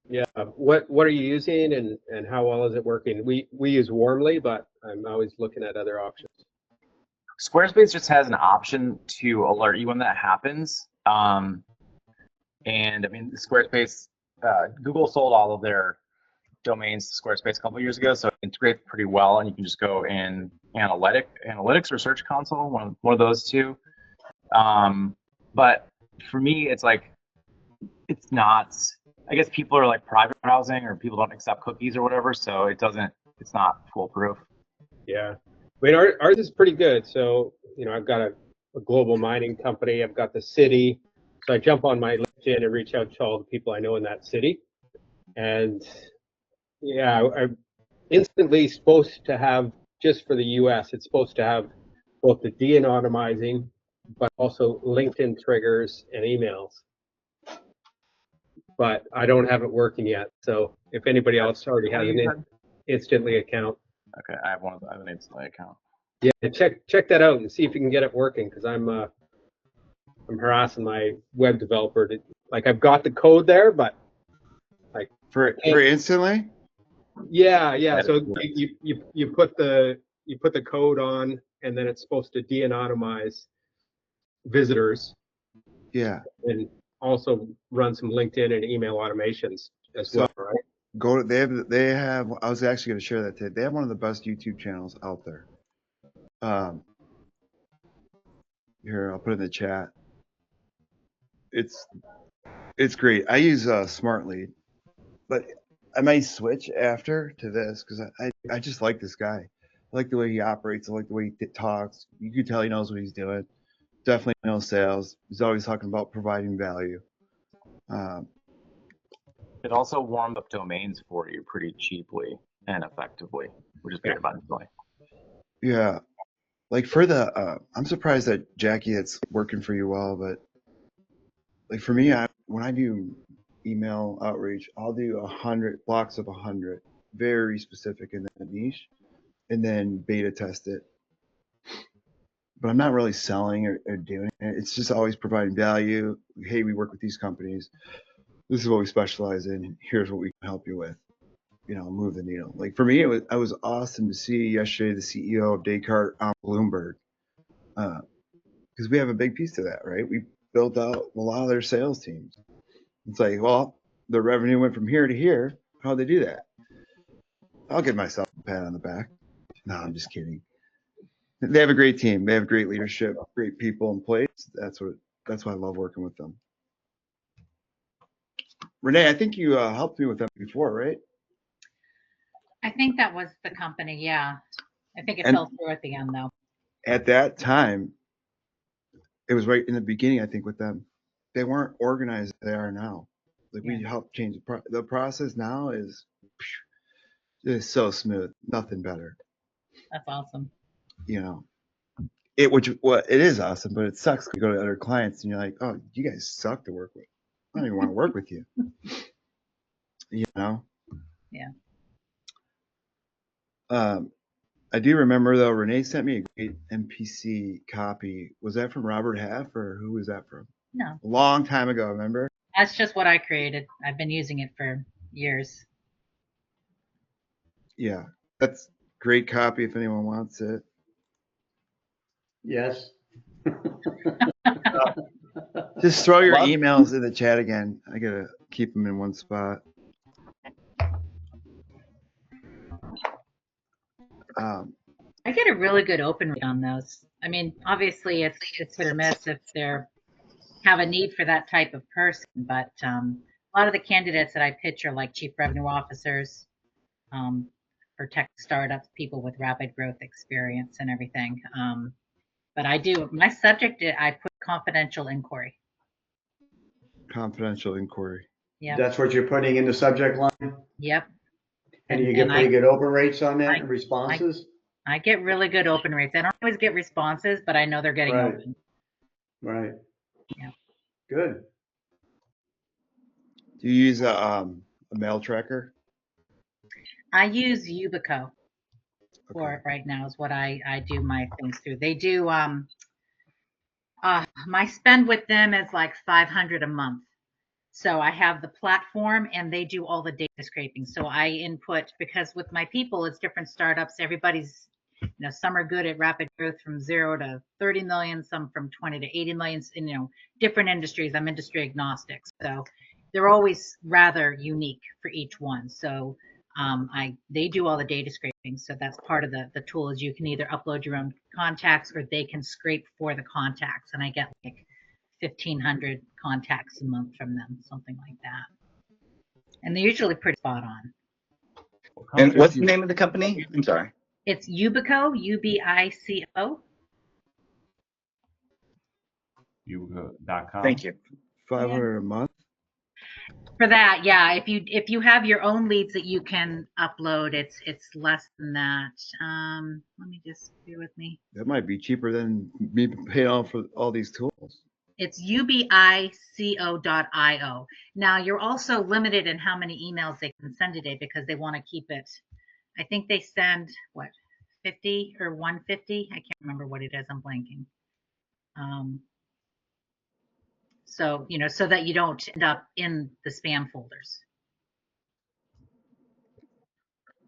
Yeah. What are you using, and how well is it working? We use Warmly, but I'm always looking at other options. Squarespace just has an option to alert you when that happens. And I mean, Squarespace, Google sold all of their domains to Squarespace a couple of years ago, so it integrates pretty well, and you can just go in analytics or Search Console, one of those two. But for me, it's like, it's not, I guess people are like private browsing, or people don't accept cookies or whatever, so it's not foolproof. Yeah. I mean, ours is pretty good. So, I've got a global mining company. I've got the city. So I jump on my LinkedIn and reach out to all the people I know in that city. And yeah, I'm instantly supposed to have, just for the US, it's supposed to have both the de-anonymizing, but also LinkedIn triggers and emails. But I don't have it working yet. So if anybody else already has an instantly account. Okay, I have an instantly account. Yeah, check that out and see if you can get it working, because I'm harassing my web developer to, like, I've got the code there, but like for instantly. Yeah. So you put the code on, and then it's supposed to de-anonymize visitors. Yeah. And also run some LinkedIn and email automations as well, right? They have. I was actually going to share that today. They have one of the best YouTube channels out there. Here, I'll put it in the chat. It's great. I use Smart Lead, but I might switch after to this because I just like this guy. I like the way he operates. I like the way he talks. You can tell he knows what he's doing. Definitely knows sales. He's always talking about providing value. It also warmed up domains for you pretty cheaply and effectively, which is great about it. Yeah. Like for the, I'm surprised that Jackie, it's working for you well, but like for me, when I do email outreach, I'll do 100 blocks of 100, very specific in that niche, and then beta test it. But I'm not really selling or doing it. It's just always providing value. Hey, we work with these companies. This is what we specialize in. Here's what we can help you with. Move the needle. Like for me, it was awesome to see yesterday the CEO of Descartes on Bloomberg, because we have a big piece to that, right? We built out a lot of their sales teams. It's like, well, the revenue went from here to here. How'd they do that? I'll give myself a pat on the back. No, I'm just kidding. They have a great team. They have great leadership, great people in place. That's why I love working with them. Renee, I think you helped me with them before, right? I think that was the company. Yeah. I think it fell through at the end, though. At that time, it was right in the beginning, I think, with them. They weren't organized as they are now. Like we helped change the process now is so smooth. Nothing better. That's awesome. It is awesome, but it sucks when you go to other clients and you're like, oh, you guys suck to work with. I don't even want to work with you. Yeah. I do remember though, Renee sent me a great MPC copy. Was that from Robert Half, or who was that from? No. A long time ago, remember? That's just what I created. I've been using it for years. Yeah, that's great copy if anyone wants it. Yes. Just throw your Love- emails in the chat again. I gotta keep them in one spot. I get a really good open rate on those. I mean, obviously it's hit or miss if they're have a need for that type of person, but a lot of the candidates that I pitch are like chief revenue officers, for tech startups, people with rapid growth experience and everything. But I do my subject. I put confidential inquiry. Confidential inquiry. Yep. That's what you're putting in the subject line? Yep. And you get pretty good open rates on that and responses? I get really good open rates. I don't always get responses, but I know they're getting Right. open. Right. Yeah. Good. Do you use a mail tracker? I use Yubico for Okay. it right now is what I do my things through. They do my spend with them is like $500 a month. So I have the platform and they do all the data scraping. So I input because with my people, it's different startups. Everybody's, some are good at rapid growth from 0 to 30 million, some from 20 to 80 million, different industries. I'm industry agnostic. So they're always rather unique for each one. So they do all the data scraping. So that's part of the tool is you can either upload your own contacts or they can scrape for the contacts. And I get like 1,500 contacts a month from them, something like that. And they're usually pretty spot on. And what's the name of the company? I'm sorry. It's Yubico, Ubico. Yubico.com. Thank you. 500 a month. For that, yeah. If you have your own leads that you can upload, it's less than that. Let me just bear with me. That might be cheaper than me paying all for all these tools. It's ubico.io. Now you're also limited in how many emails they can send a day because they want to keep it. I think they send what 50 or 150. I can't remember what it is. I'm blanking. So so that you don't end up in the spam folders.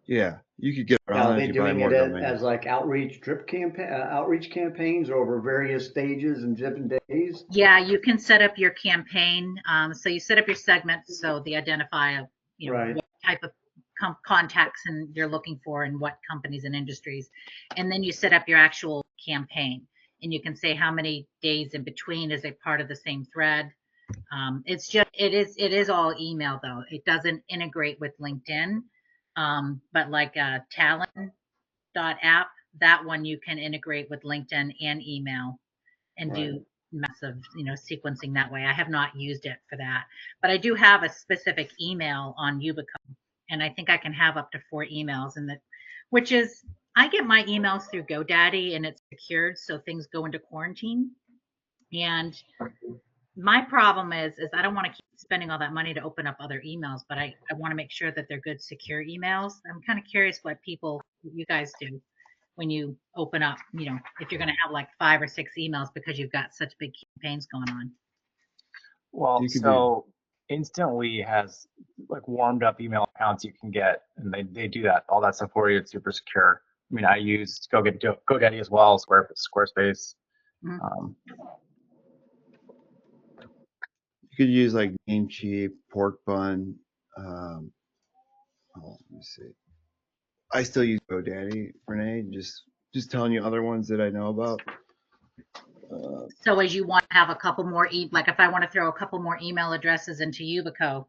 Yeah, you could get Are around they if you buy doing more it domains. as like outreach campaigns over various stages and different days? Yeah, you can set up your campaign. So you set up your segment, so they identify Right. what type of contacts and you're looking for and what companies and industries, and then you set up your actual campaign, and you can say how many days in between is a part of the same thread. It is all email though. It doesn't integrate with LinkedIn, but like Talent.app, that one you can integrate with LinkedIn and email and do massive, sequencing that way. I have not used it for that, but I do have a specific email on Yubico, and I think I can have up to 4 emails, and which is I get my emails through GoDaddy and it's secured, so things go into quarantine. And my problem is I don't want to keep spending all that money to open up other emails, but I want to make sure that they're good, secure emails. I'm kind of curious what you guys do when you open up, if you're going to have like 5 or 6 emails because you've got such big campaigns going on. Well, so Instantly has like warmed up email accounts you can get, and they do that, all that stuff for you. It's super secure. I mean, I used GoDaddy as well, Squarespace. Mm-hmm. You could use like Namecheap, Pork Bun. Let me see. I still use GoDaddy, Renee. Just telling you other ones that I know about. So as you want to have a couple more, like if I want to throw a couple more email addresses into Yubico,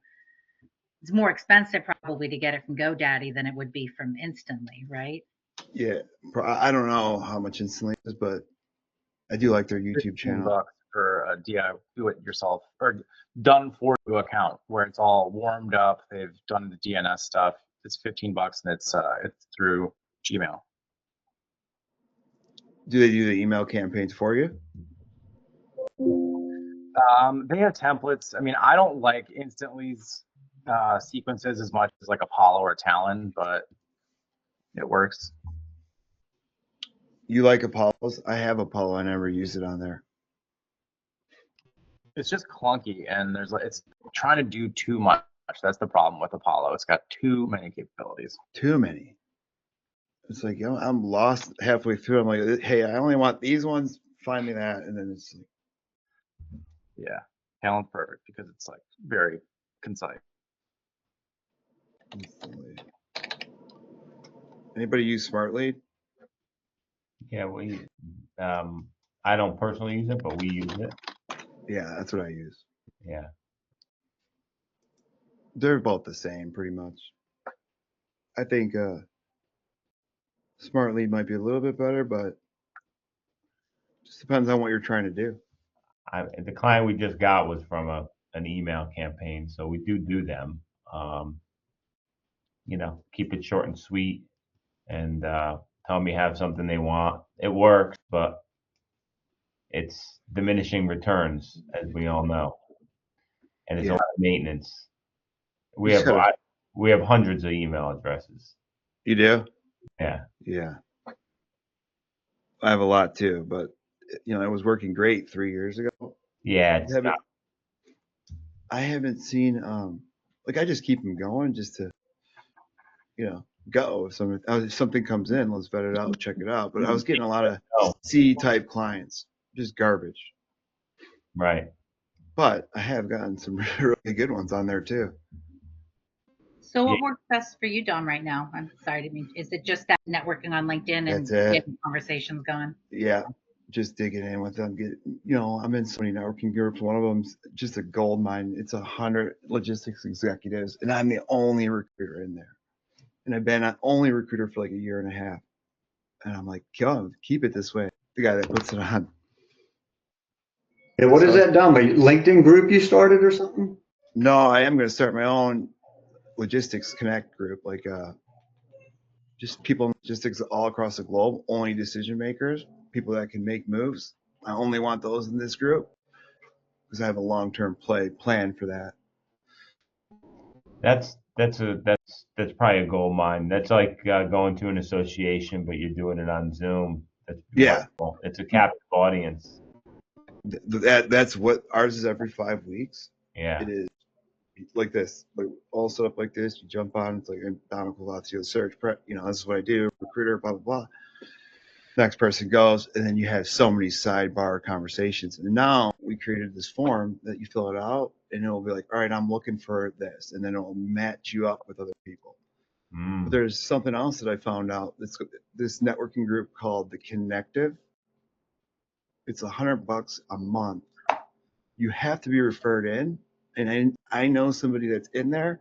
it's more expensive probably to get it from GoDaddy than it would be from Instantly, right? Yeah, I don't know how much Instantly is, but I do like their YouTube channel. $15 for a do-it-yourself or done-for-you account where it's all warmed up. They've done the DNS stuff. It's $15 and it's through Gmail. Do they do the email campaigns for you? They have templates. I mean, I don't like Instantly's sequences as much as like Apollo or Talon, but it works. You like Apollo's? I have Apollo. I never use it on there. It's just clunky, and it's trying to do too much. That's the problem with Apollo. It's got too many capabilities. Too many. it's like, you know, I'm lost halfway through. I'm like, hey, I only want these ones. Find me that. And then it's like, Yeah, Calend's perfect because it's like very concise. instantly. Anybody use Smartly? Yeah, I don't personally use it, but we use it. Yeah, that's what I use. Yeah. They're both the same, pretty much. I think Smart Lead might be a little bit better, but just depends on what you're trying to do. The client we just got was from an email campaign, so we do them. You know, keep it short and sweet, and tell me have something they want. It works, but it's diminishing returns, as we all know, and it's a Yeah. lot of maintenance. We You just have gotta- we have hundreds of email addresses. You do? Yeah. Yeah. I have a lot too, but you know, it was working great 3 years ago. Yeah, it's not. I haven't seen like I just keep them going just to, you know, go if something comes in, let's vet it out, check it out. But I was getting a lot of C type clients, just garbage. Right. But I have gotten some really good ones on there too. So what works best for you, Dom, right now? I'm sorry to mean, is it just that networking on LinkedIn and That's it. getting conversations going? Yeah, just digging in with them. I'm in so many networking groups. One of them's just a gold mine. It's 100 logistics executives, and I'm the only recruiter in there. And I've been an only recruiter for like a year and a half. And I'm like, go, keep it this way. The guy that puts it on. Yeah, what is that, Dom? A LinkedIn group you started or something? No, I am going to start my own logistics connect group, like just people in logistics all across the globe, only decision makers, people that can make moves. I only want those in this group because I have a long-term plan for that. That's probably a gold mine. That's like going to an association, but you're doing it on Zoom. That's wonderful. It's a captive audience. That's what ours is every 5 weeks. Yeah. It is like this, like all set up like this. You jump on, it's like Domenic Maiani search prep. You know, this is what I do, recruiter, blah blah blah. Next person goes, and then you have so many sidebar conversations. And now we created this form that you fill it out, and it'll be like, all right, I'm looking for this, and then it'll match you up with other people. But there's something else that I found out. This networking group called the Connective. It's $100 a month. You have to be referred in, and I know somebody that's in there.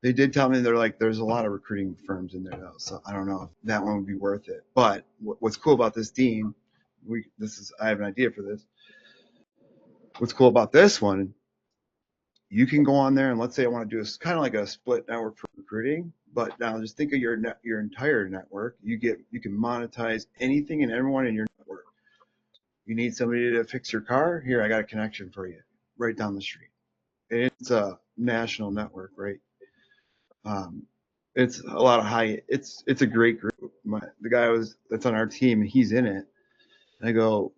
They did tell me they're like, there's a lot of recruiting firms in there though, so I don't know if that one would be worth it. But what's cool about this, Dean, I have an idea for this. What's cool about this one, you can go on there and let's say I want to do a kind of like a split network for recruiting, but now just think of your entire network. You can monetize anything and everyone in your network. You need somebody to fix your car? Here, I got a connection for you right down the street. It's a national network, right? It's a lot of it's a great group. The guy that's on our team, he's in it. And I go,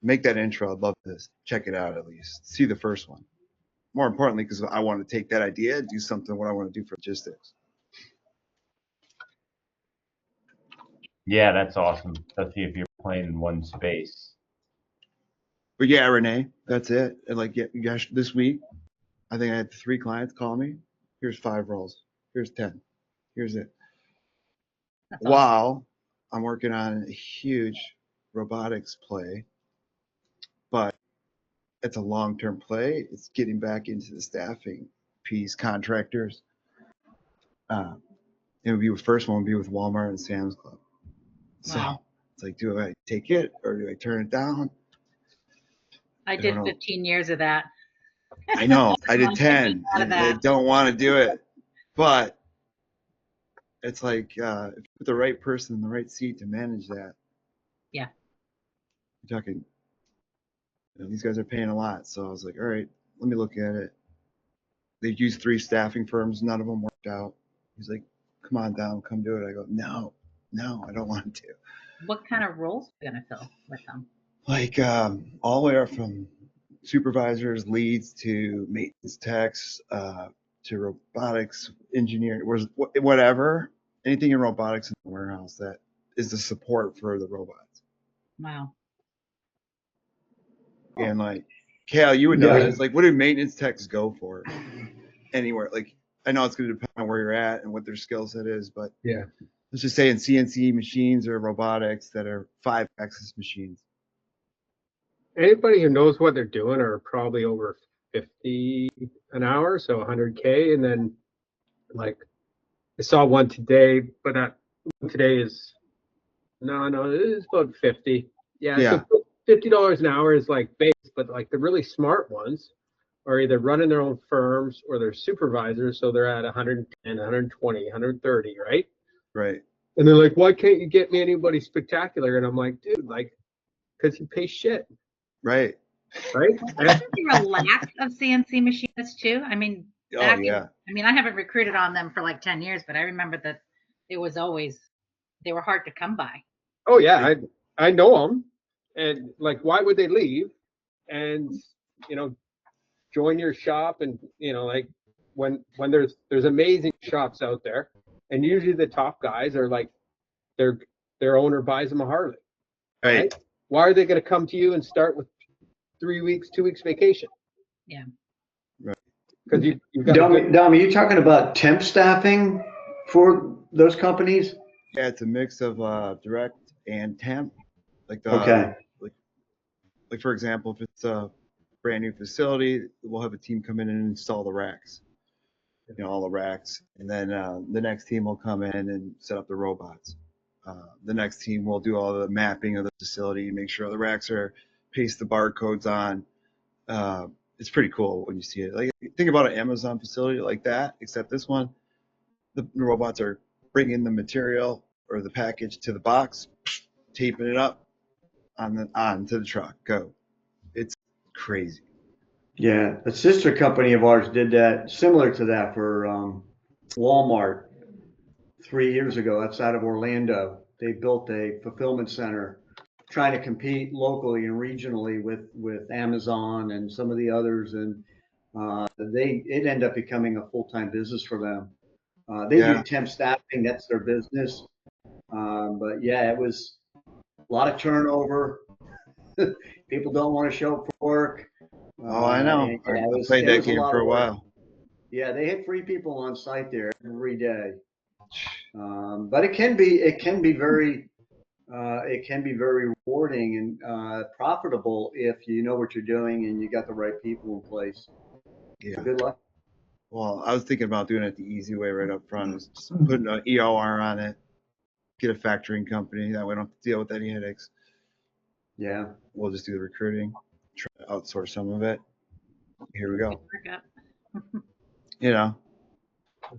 make that intro. I'd love to check it out at least. See the first one. More importantly, because I want to take that idea and do something what I want to do for logistics. Yeah, that's awesome. Especially if you're playing in one space. But yeah, Renee, that's it. And like, gosh, this week, I think I had 3 clients call me. Here's 5 roles. Here's 10. Here's it. That's While I'm working on a huge robotics play, but it's a long-term play. It's getting back into the staffing piece, contractors. It would be the first one would be with Walmart and Sam's Club. So it's like, do I take it or do I turn it down? I did 15 years of that. I know. I did 10. I don't want to do it, but it's like if you put the right person in the right seat to manage that. Yeah. You're talking. These guys are paying a lot, so I was like, all right, let me look at it. They've used 3 staffing firms. None of them worked out. He's like, come on down, come do it. I go, no, I don't want to. What kind of roles are you going to fill with them? Like all the way up from supervisors, leads to maintenance techs, to robotics engineer, whatever. anything in robotics in the warehouse that is the support for the robots. Wow. And like, Cal, you would know Yeah. this. Like, what do maintenance techs go for anywhere? Like, I know it's going to depend on where you're at and what their skill set is, but Yeah. let's just say in CNC machines or robotics that are 5-axis machines. Anybody who knows what they're doing are probably over 50 an hour, so 100K. And then, like, I saw one today, but that one today is no, it is about 50. Yeah, Yeah. so $50 an hour is like base, but like the really smart ones are either running their own firms or they're supervisors, so they're at 110, 120, 130, right? Right. And they're like, why can't you get me anybody spectacular? And I'm like, dude, like, because you pay shit, Right. right? Wasn't there a lack of CNC machinists too? I mean, Oh, back yeah. I mean, I haven't recruited on them for like 10 years, but I remember that it was always, they were hard to come by. Oh yeah, I know them, and like, why would they leave? And join your shop, and like when there's amazing shops out there, and usually the top guys are like their owner buys them a Harley, Right. Why are they going to come to you and start with 3 weeks, 2 weeks vacation? Yeah. Because you've got Dom, are you talking about temp staffing for those companies? Yeah, it's a mix of direct and temp. Like Okay. like for example, if it's a brand new facility, we'll have a team come in and install the racks. All the racks, and then the next team will come in and set up the robots. The next team will do all the mapping of the facility, make sure the racks are paste the barcodes on. It's pretty cool when you see it. Like, think about an Amazon facility like that, except this one, the robots are bringing the material or the package to the box, taping it up onto the truck. Go. It's crazy. Yeah, a sister company of ours did that, similar to that for Walmart 3 years ago outside of Orlando. They built a fulfillment center trying to compete locally and regionally with Amazon and some of the others, and it ended up becoming a full-time business for them. They do temp staffing, that's their business. But yeah, it was a lot of turnover. People don't want to show up for work. Oh, I know. Yeah, I played that game for a while. Yeah, they had 3 people on site there every day. But it can be very rewarding and profitable if you know what you're doing and you got the right people in place. Yeah. So good luck. Well, I was thinking about doing it the easy way right up front, is just putting an EOR on it, get a factoring company. That way I don't have to deal with any headaches. Yeah. We'll just do the recruiting, try to outsource some of it. Here we go.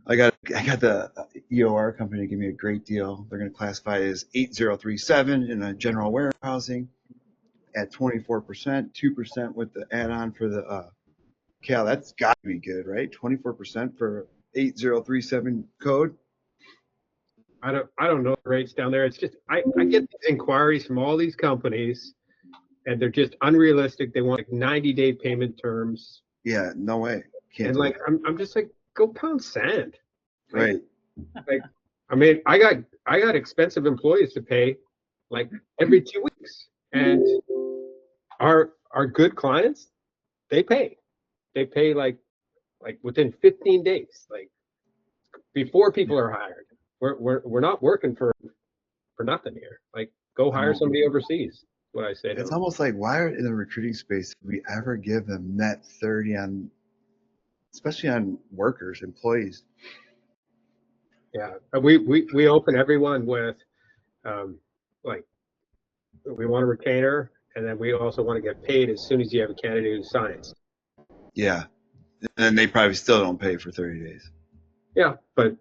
I got the EOR company to give me a great deal. They're going to classify it as 8037 in a general warehousing at 24%, 2% with the add-on for the Cal. That's got to be good, right? 24% for 8037 code. I don't know the rates down there. It's just I get these inquiries from all these companies, and they're just unrealistic. They want like 90-day payment terms. Yeah, no way. Can't. And like I'm just like, go pound sand. Right. Like, I mean, I got expensive employees to pay like every 2 weeks, and our good clients, they pay like within 15 days, like before people are hired. We're not working for nothing here. Like, go hire somebody overseas. What I say to It's them. almost like, why are in the recruiting space did we ever give them net 30 on, especially on workers, employees? Yeah, we open everyone with like, we want a retainer, and then we also want to get paid as soon as you have a candidate who signs. Yeah, and they probably still don't pay for 30 days. Yeah, but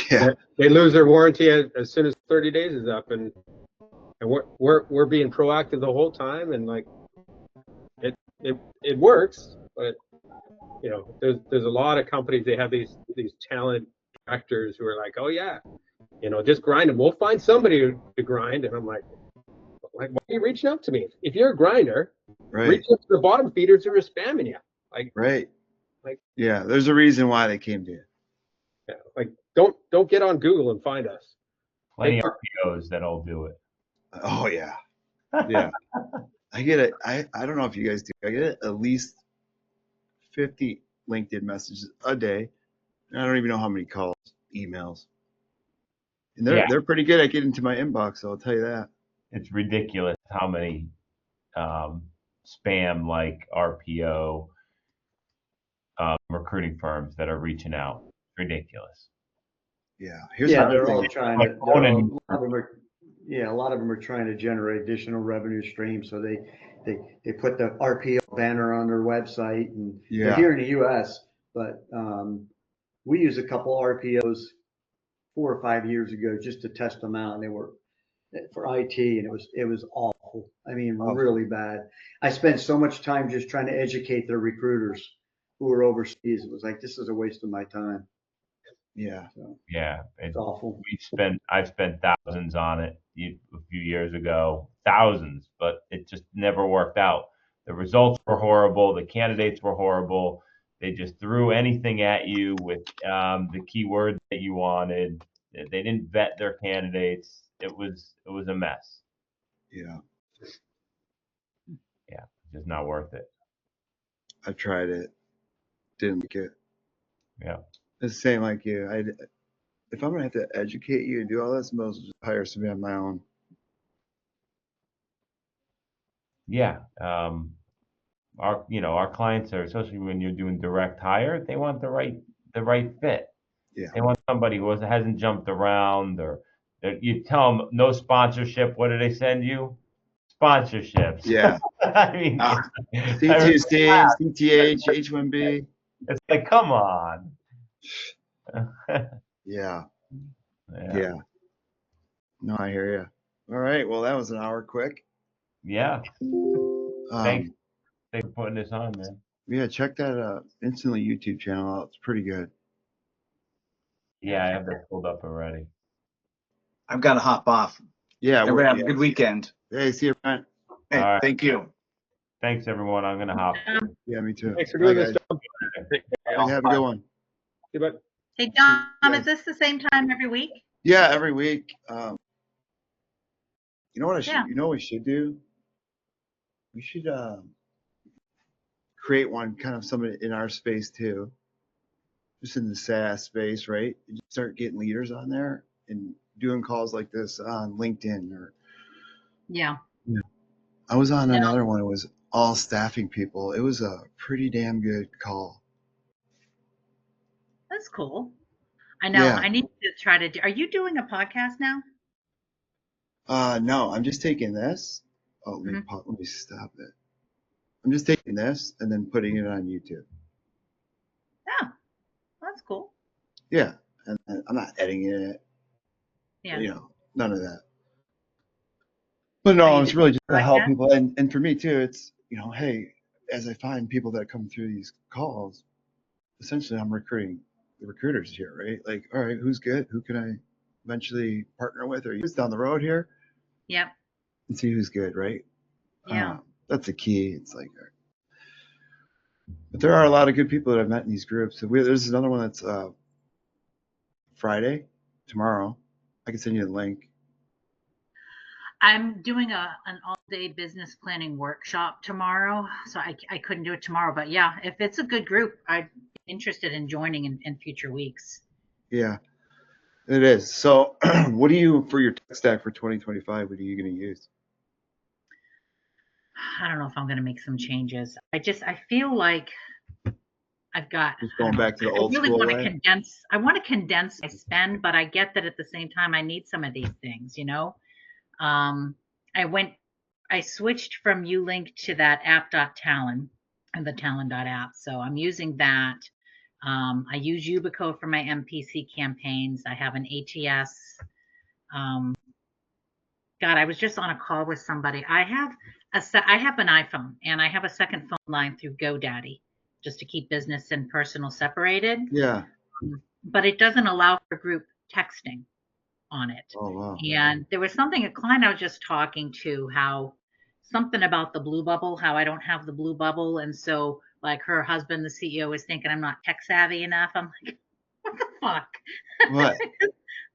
yeah, they lose their warranty as soon as 30 days is up, and we're being proactive the whole time, and like it works. But there's a lot of companies, they have these talent directors who are like, oh yeah, just grind them. We'll find somebody to grind, and I'm like, why are you reaching out to me? If you're a grinder, reach out to the bottom feeders who are spamming you. Like, right. Like, yeah, there's a reason why they came to you. Yeah, like don't get on Google and find us. Plenty Take of the- RPOs that'll do it. Oh yeah, yeah. I get it. I don't know if you guys do. I get at least 50 LinkedIn messages a day. And I don't even know how many calls, emails. And Yeah. they're pretty good at getting to my inbox, I'll tell you that. It's ridiculous how many spam like RPO recruiting firms that are reaching out. Ridiculous. Yeah. Here's Yeah, another they're all thing. trying Like to, they're all, Conan- a lot of them are, yeah, a lot of them are trying to generate additional revenue streams. So they put the RPO banner on their website and they're Yeah. here in the US, but, we used a couple RPOs 4 or 5 years ago just to test them out, and they were for IT, and it was awful. I mean, Awful. really bad. I spent so much time just trying to educate their recruiters who were overseas. It was like, this is a waste of my time. Yeah. So Yeah, it's awful. I spent thousands on it a few years ago, thousands, but it just never worked out. The results were horrible. The candidates were horrible. They just threw anything at you with the keywords that you wanted. They didn't vet their candidates. It was a mess. Yeah. Yeah, just not worth it. I tried it. Didn't like it. Yeah. It's the same like you. If I'm gonna have to educate you and do all this, I'm supposed to just hire somebody on my own. Yeah. Our clients are, especially when you're doing direct hire, they want the right fit. Yeah. They want somebody who hasn't jumped around, or you tell them no sponsorship. What do they send you? Sponsorships. Yeah. I mean, C2C, CTH, H1B. it's like, come on. Yeah. Yeah. Yeah. No, I hear you. All right. Well, that was an hour quick. Yeah. Thanks Um, for putting this on, man. yeah, check that Instantly YouTube channel out. It's pretty good. Yeah, I have that pulled up already. I've got to hop off. Yeah. Everybody have a good weekend. Hey, see you, Brent. Hey, All right. thank you. Thanks, everyone. I'm gonna hop. Yeah, me too. Thanks for Bye, doing this, guys. Dom. Hey, have a good one. See you, bud. Hey, Dom, Yeah. is this the same time every week? Yeah, every week. You know what Yeah. you know what we should do? We should create one kind of somebody in our space too. Just in the SaaS space, right? And just start getting leaders on there and doing calls like this on LinkedIn or Yeah. I was on No. another one. It was all staffing people. It was a pretty damn good call. That's cool. I know. Yeah. I need to try to do. Are you doing a podcast now? No, I'm just taking this. Oh, let me stop it. I'm just taking this and then putting it on YouTube. Yeah. That's cool. Yeah, and I'm not editing it. Yeah. You know, none of that. But no, Are you it's doing really just to like help that? people, and for me too. It's hey, as I find people that come through these calls, essentially I'm recruiting the recruiters here, right? Like, all right, who's good? Who can I eventually partner with or use down the road here? Yep. And see who's good, right? Yeah. That's the key. It's like, but there are a lot of good people that I've met in these groups. So there's another one that's Friday, tomorrow. I can send you the link. I'm doing an all-day business planning workshop tomorrow, so I couldn't do it tomorrow. But yeah, if it's a good group, I'm interested in joining in future weeks. Yeah, it is. So what do you, for your tech stack for 2025, what are you going to use? I don't know if I'm going to make some changes. I feel like I've got. Just going back to the old I really school want to way? condense. I want to condense my spend, but I get that at the same time I need some of these things. I switched from Ulink to that app.talon and the talon.app. So I'm using that. I use Yubico for my MPC campaigns. I have an ATS. God, I was just on a call with somebody. I have an iPhone and I have a second phone line through GoDaddy just to keep business and personal separated. Yeah. But it doesn't allow for group texting on it. Oh, wow. And there was a client I was just talking to, how something about the blue bubble, how I don't have the blue bubble. And so like her husband, the CEO, is thinking I'm not tech savvy enough. I'm like, What the fuck? What?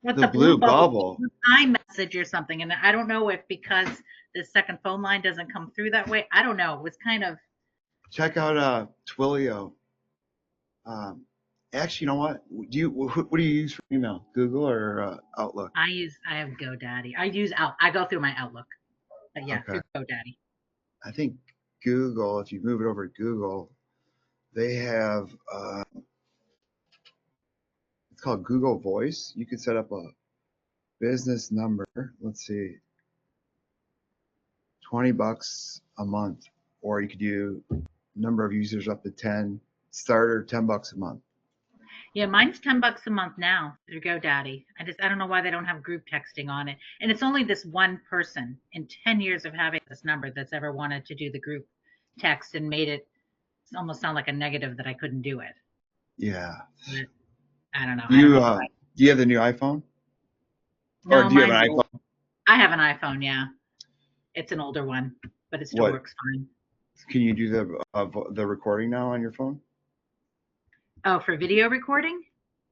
With The blue bubble. iMessage or something. And I don't know if because the second phone line doesn't come through that way. I don't know. It was kind of. Check out Twilio. Actually, you know what? What do you use for email? Google or Outlook? I have GoDaddy. I go through my Outlook. But yeah, Okay. through GoDaddy. I think Google, if you move it over to Google, they have it's called Google Voice. You could set up a business number. Let's see, $20 a month, or you could do number of users up to 10. Starter $10 a month. Yeah, mine's $10 a month now through GoDaddy. I don't know why they don't have group texting on it. And it's only this one person in 10 years of having this number that's ever wanted to do the group text and made it almost sound like a negative that I couldn't do it. Yeah. But I don't know. Do you have the new iPhone? No, or do you have an mine's iPhone? old. I have an iPhone, yeah. It's an older one, but it still What? works fine. Can you do the recording now on your phone? Oh, for video recording?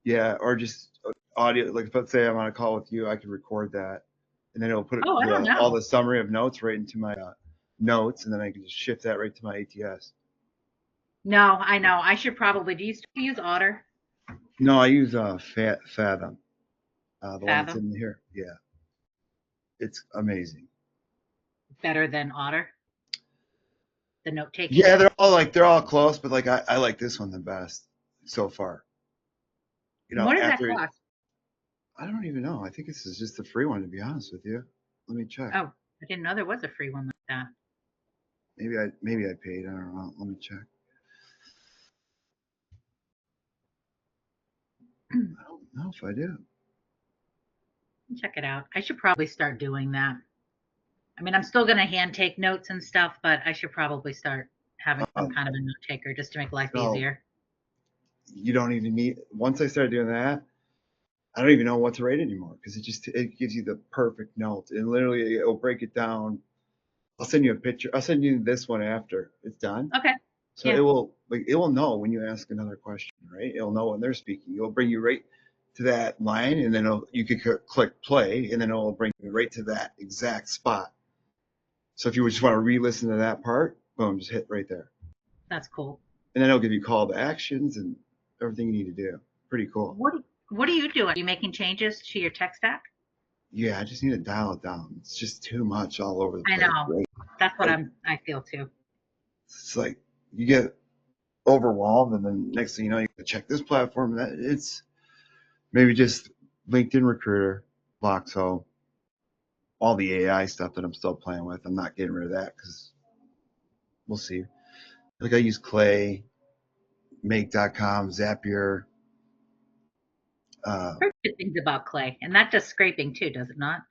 Yeah, or just audio. Like, let's say I'm on a call with you, I can record that, and then it'll put Oh, I don't know. all the summary of notes right into my notes, and then I can just shift that right to my ATS. No, I know. I should probably. Do you still use Otter? No, I use Fathom. The one that's Fathom? in here. Yeah, it's amazing. Better than Otter? The note taking? Yeah, they're all close, but like I like this one the best so far. You know, What does that cost? I don't even know. I think this is just the free one, to be honest with you. Let me check. Oh, I didn't know there was a free one like that. Maybe I paid. I don't know. Let me check. I don't know if I do. Check it out. I should probably start doing that. I mean, I'm still going to hand take notes and stuff, but I should probably start having some kind of a note taker just to make life easier. You don't even need. Once I started doing that, I don't even know what to write anymore because it gives you the perfect note, and literally it'll break it down. I'll send you a picture. I'll send you this one after it's done. Okay. So it will know when you ask another question, right? It'll know when they're speaking. It'll bring you right to that line, and then you could click play, and then it'll bring you right to that exact spot. So if you just want to re-listen to that part, boom, just hit right there. That's cool. And then it'll give you call to actions and everything you need to do. Pretty cool. What are you doing? Are you making changes to your tech stack? Yeah, I just need to dial it down. It's just too much all over the place. I know. Right? That's what I feel too. It's like you get overwhelmed, and then next thing you know, you can check this platform. That it's maybe just LinkedIn Recruiter, Voxo, all the AI stuff that I'm still playing with. I'm not getting rid of that because we'll see. Like I use Clay, Make.com, Zapier. Heard good things about Clay, and that does scraping too, does it not?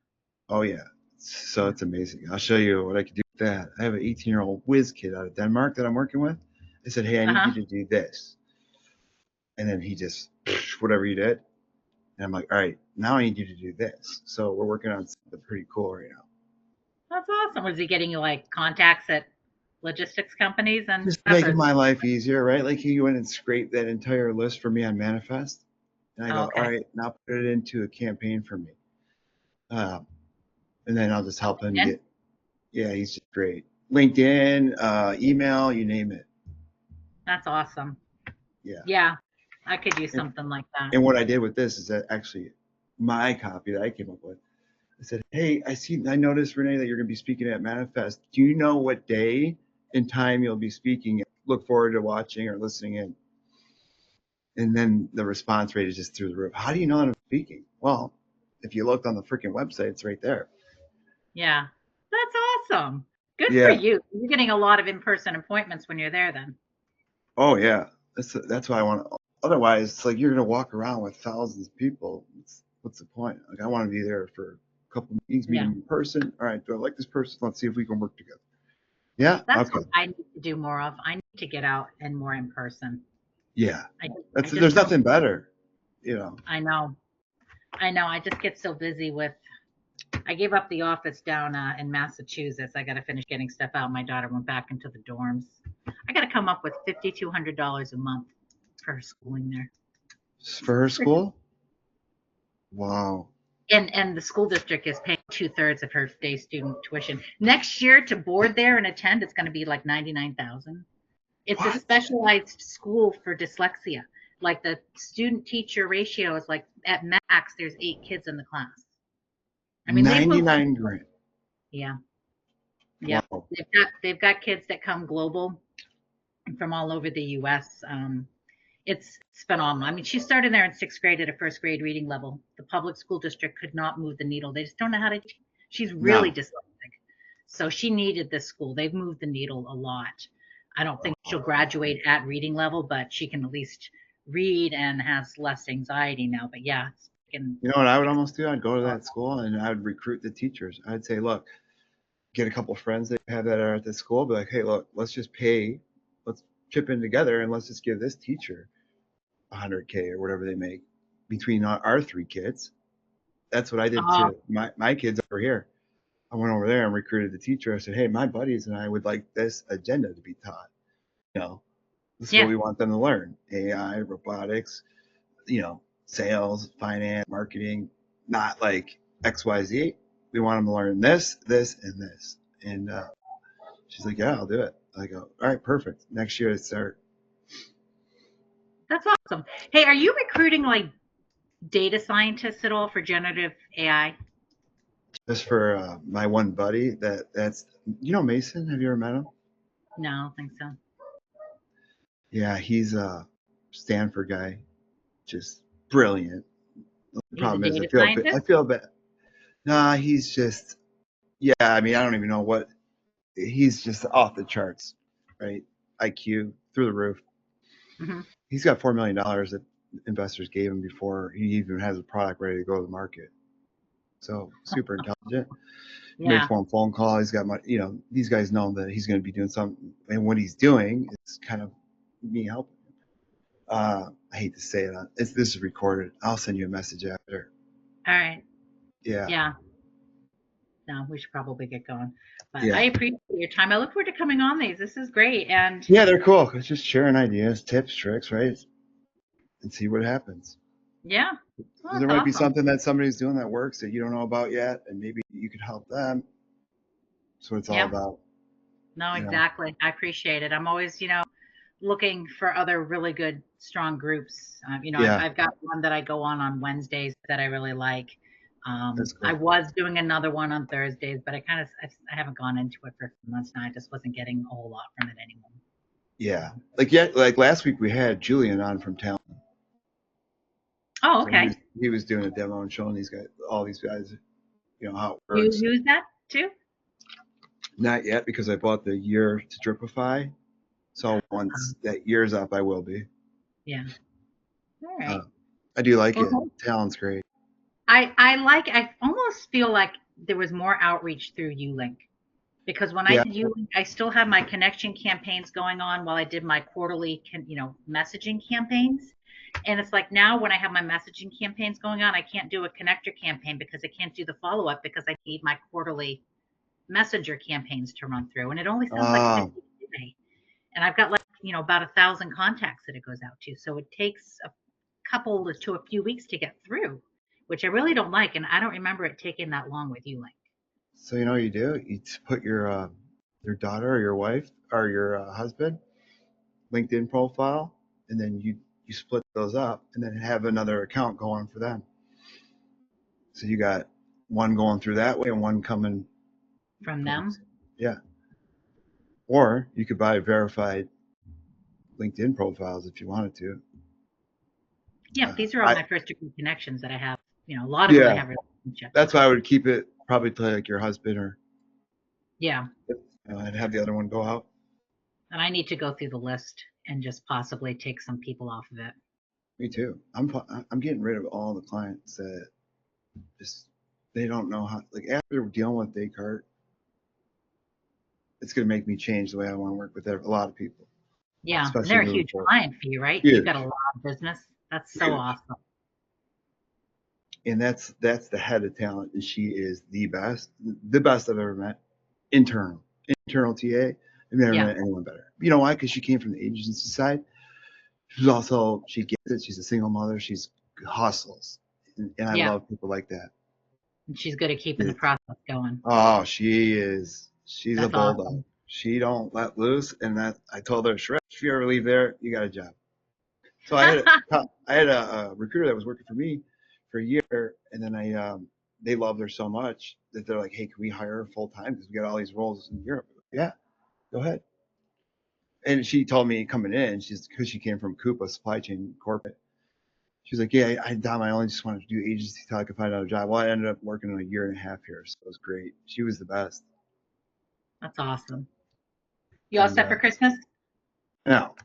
Oh yeah, so it's amazing. I'll show you what I can do with that. I have an 18-year-old whiz kid out of Denmark that I'm working with. I said, hey, I need you to do this, and then he just whatever he did, and I'm like, all right, now I need you to do this. So we're working on something pretty cool right now. That's awesome. Was he getting you like contacts at logistics companies and just making my life easier, right? Like he went and scraped that entire list for me on Manifest, and I go, all right, now put it into a campaign for me, and then I'll just help him get. Yeah, he's just great. LinkedIn, email, you name it. That's awesome. Yeah. Yeah, I could use something like that. And what I did with this is that actually my copy that I came up with. I said, hey, I noticed, Renee, that you're going to be speaking at Manifest. Do you know what day and time you'll be speaking? Look forward to watching or listening in. And then the response rate is just through the roof. How do you know that I'm speaking? Well, if you looked on the freaking website, it's right there. Yeah, that's awesome. Good for you. You're getting a lot of in-person appointments when you're there then. Oh, yeah. That's why I want to. Otherwise, it's like you're going to walk around with thousands of people. What's the point? Like, I want to be there for a couple of meetings, meet them in person. All right, do I like this person? Let's see if we can work together. Yeah. That's what I need to do more of. I need to get out and more in person. Yeah. There's nothing better, you know. I know. I just get so busy with. I gave up the office down in Massachusetts. I got to finish getting stuff out. My daughter went back into the dorms. I got to come up with $5,200 a month for her schooling there. For her school? Wow. And the school district is paying 2/3 of her day student tuition. Next year to board there and attend, it's going to be like 99,000. It's a What? specialized school for dyslexia. Like the student teacher ratio is like at max, there's 8 kids in the class. I mean, 99 grand. Yeah. Yeah. Wow. They've got kids that come global from all over the US. It's phenomenal. I mean, she started there in 6th grade at a 1st grade reading level. The public school district could not move the needle. They just don't know how to. She's really dyslexic. So she needed this school. They've moved the needle a lot. I don't think she'll graduate at reading level, but she can at least read and has less anxiety now. But yeah, You know what I would almost do? I'd go to that school and I would recruit the teachers. I'd say, look, get a couple friends that have that are at the school, be like, hey, look, let's just pay, let's chip in together and let's just give this teacher $100K or whatever they make between our 3 kids. That's what I did to my kids over here. I went over there and recruited the teacher. I said, hey, my buddies and I would like this agenda to be taught. You know, this is what we want them to learn. AI, robotics, you know, sales, finance, marketing, not like XYZ. We want them to learn this, this, and this. And she's like, yeah, I'll do it. I go, all right, perfect. Next year I start. That's awesome. Hey, are you recruiting like data scientists at all for generative AI? Just for my one buddy that's, you know, Mason, have you ever met him? No, I don't think so. Yeah, he's a Stanford guy, just brilliant. The problem is I feel bad. Nah, he's just, yeah, I mean, I don't even know what, he's just off the charts, right? IQ through the roof. Mm-hmm. He's got $4 million that investors gave him before he even has a product ready to go to the market. So super intelligent. He makes one phone call. He's got money. You know, these guys know that he's going to be doing something, and what he's doing is kind of me helping him. I hate to say it. This is recorded. I'll send you a message after. All right. Yeah. Yeah. No, we should probably get going. But I appreciate your time. I look forward to coming on these. This is great. And yeah, they're cool. It's just sharing ideas, tips, tricks, right? And see what happens. Yeah. Well, there might be something that somebody's doing that works that you don't know about yet, and maybe you could help them. That's what it's all about. No, exactly. I appreciate it. I'm always, you know, looking for other really good, strong groups. You know, I've got one that I go on Wednesdays that I really like. Cool. I was doing another one on Thursdays, but I haven't gone into it for months now. I just wasn't getting a whole lot from it anymore. Yeah. Like last week we had Julian on from Talent. Oh, okay. So he was doing a demo and showing all these guys, you know, how it works. You use that too? Not yet, because I bought the year to Dripify. So once that year's up, I will be. Yeah. All right. I do like it. Talent's great. I almost feel like there was more outreach through Ulink, because when I did Ulink, I still have my connection campaigns going on while I did my quarterly, messaging campaigns. And it's like now when I have my messaging campaigns going on, I can't do a connector campaign because I can't do the follow-up because I need my quarterly messenger campaigns to run through. And it only sounds like 50 a day. And I've got about 1,000 contacts that it goes out to. So it takes a couple to a few weeks to get through, which I really don't like. And I don't remember it taking that long with Ulink. So you know what you do? You put your daughter or your wife or your husband LinkedIn profile, and then you split those up and then have another account going for them. So you got one going through that way and one coming from them. Yeah. Or you could buy verified LinkedIn profiles if you wanted to. Yeah, these are all my first degree connections that I have. You know, a lot of them I have relationships. That's why I would keep it probably to like your husband or. Yeah. And have the other one go out. And I need to go through the list and just possibly take some people off of it. Me too. I'm getting rid of all the clients that just they don't know how. Like after dealing with Descartes, it's gonna make me change the way I want to work with a lot of people. Yeah, and they're a huge client for you, right? Huge. You've got a lot of business. That's so awesome. And that's the head of talent, and she is the best I've ever met. Internal TA. I've never met anyone better. You know why? Because she came from the agency side. She's also, she gets it. She's a single mother. She's hustles. And I Yeah. love people like that. And she's good at keeping the process going. Oh, she is. She's That's a bulldog. awesome. She don't let loose. And that I told her, Shrek, if you ever leave there, you got a job. So I had a recruiter that was working for me for a year, and then they loved her so much that they're like, hey, can we hire her full time? Because we got all these roles in Europe. Yeah, go ahead. And she told me coming in, because she came from Coupa supply chain corporate. She's like, yeah, Dom, I only just wanted to do agency till I could find another job. Well, I ended up working a year and a half here, so it was great. She was the best. That's awesome. You all set for Christmas? No,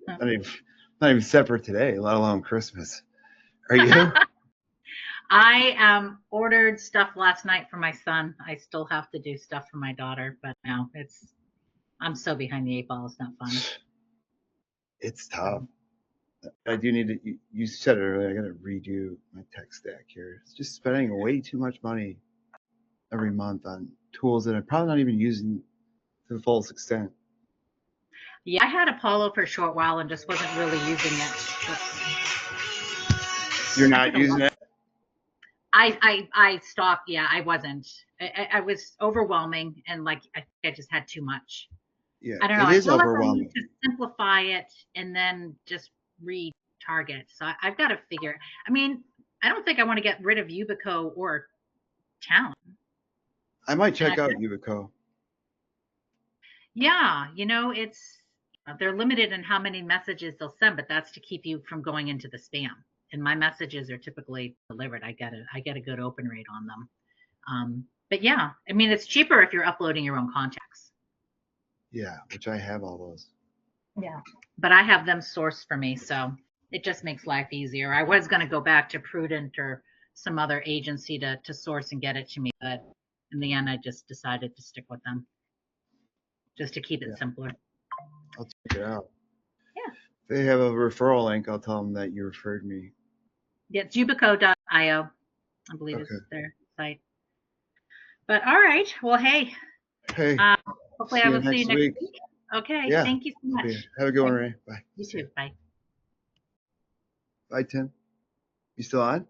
Oh. not even set for today, let alone Christmas. Are you? I ordered stuff last night for my son. I still have to do stuff for my daughter, but no, I'm so behind the 8 ball. It's not fun. It's tough. I do need to. You said it earlier. I got to redo my tech stack here. It's just spending way too much money every month on tools that I'm probably not even using to the fullest extent. Yeah, I had Apollo for a short while and just wasn't really using it. You're not using it? I stopped. Yeah, I wasn't. I was overwhelming, and like I think I just had too much. Yeah, I don't know. it I is feel like I overwhelming. need to simplify it and then just retarget. So I've got to figure. I mean, I don't think I want to get rid of Yubico or Talent. I might check out Yubico. Yeah, they're limited in how many messages they'll send, but that's to keep you from going into the spam. And my messages are typically delivered. I get a good open rate on them. But yeah, I mean, it's cheaper if you're uploading your own contacts. Yeah, which I have all those. Yeah, but I have them sourced for me, so it just makes life easier. I was going to go back to Prudent or some other agency to source and get it to me, but in the end, I just decided to stick with them just to keep it simpler. I'll check it out. Yeah. If they have a referral link, I'll tell them that you referred me. Yeah, it's yubico.io, I believe is their site. But all right, well, hey. Hey. Hopefully I will see you next week. Okay, yeah. Thank you so much. Have a good one, Ray. Bye. You too. Bye. Bye, Tim. You still on?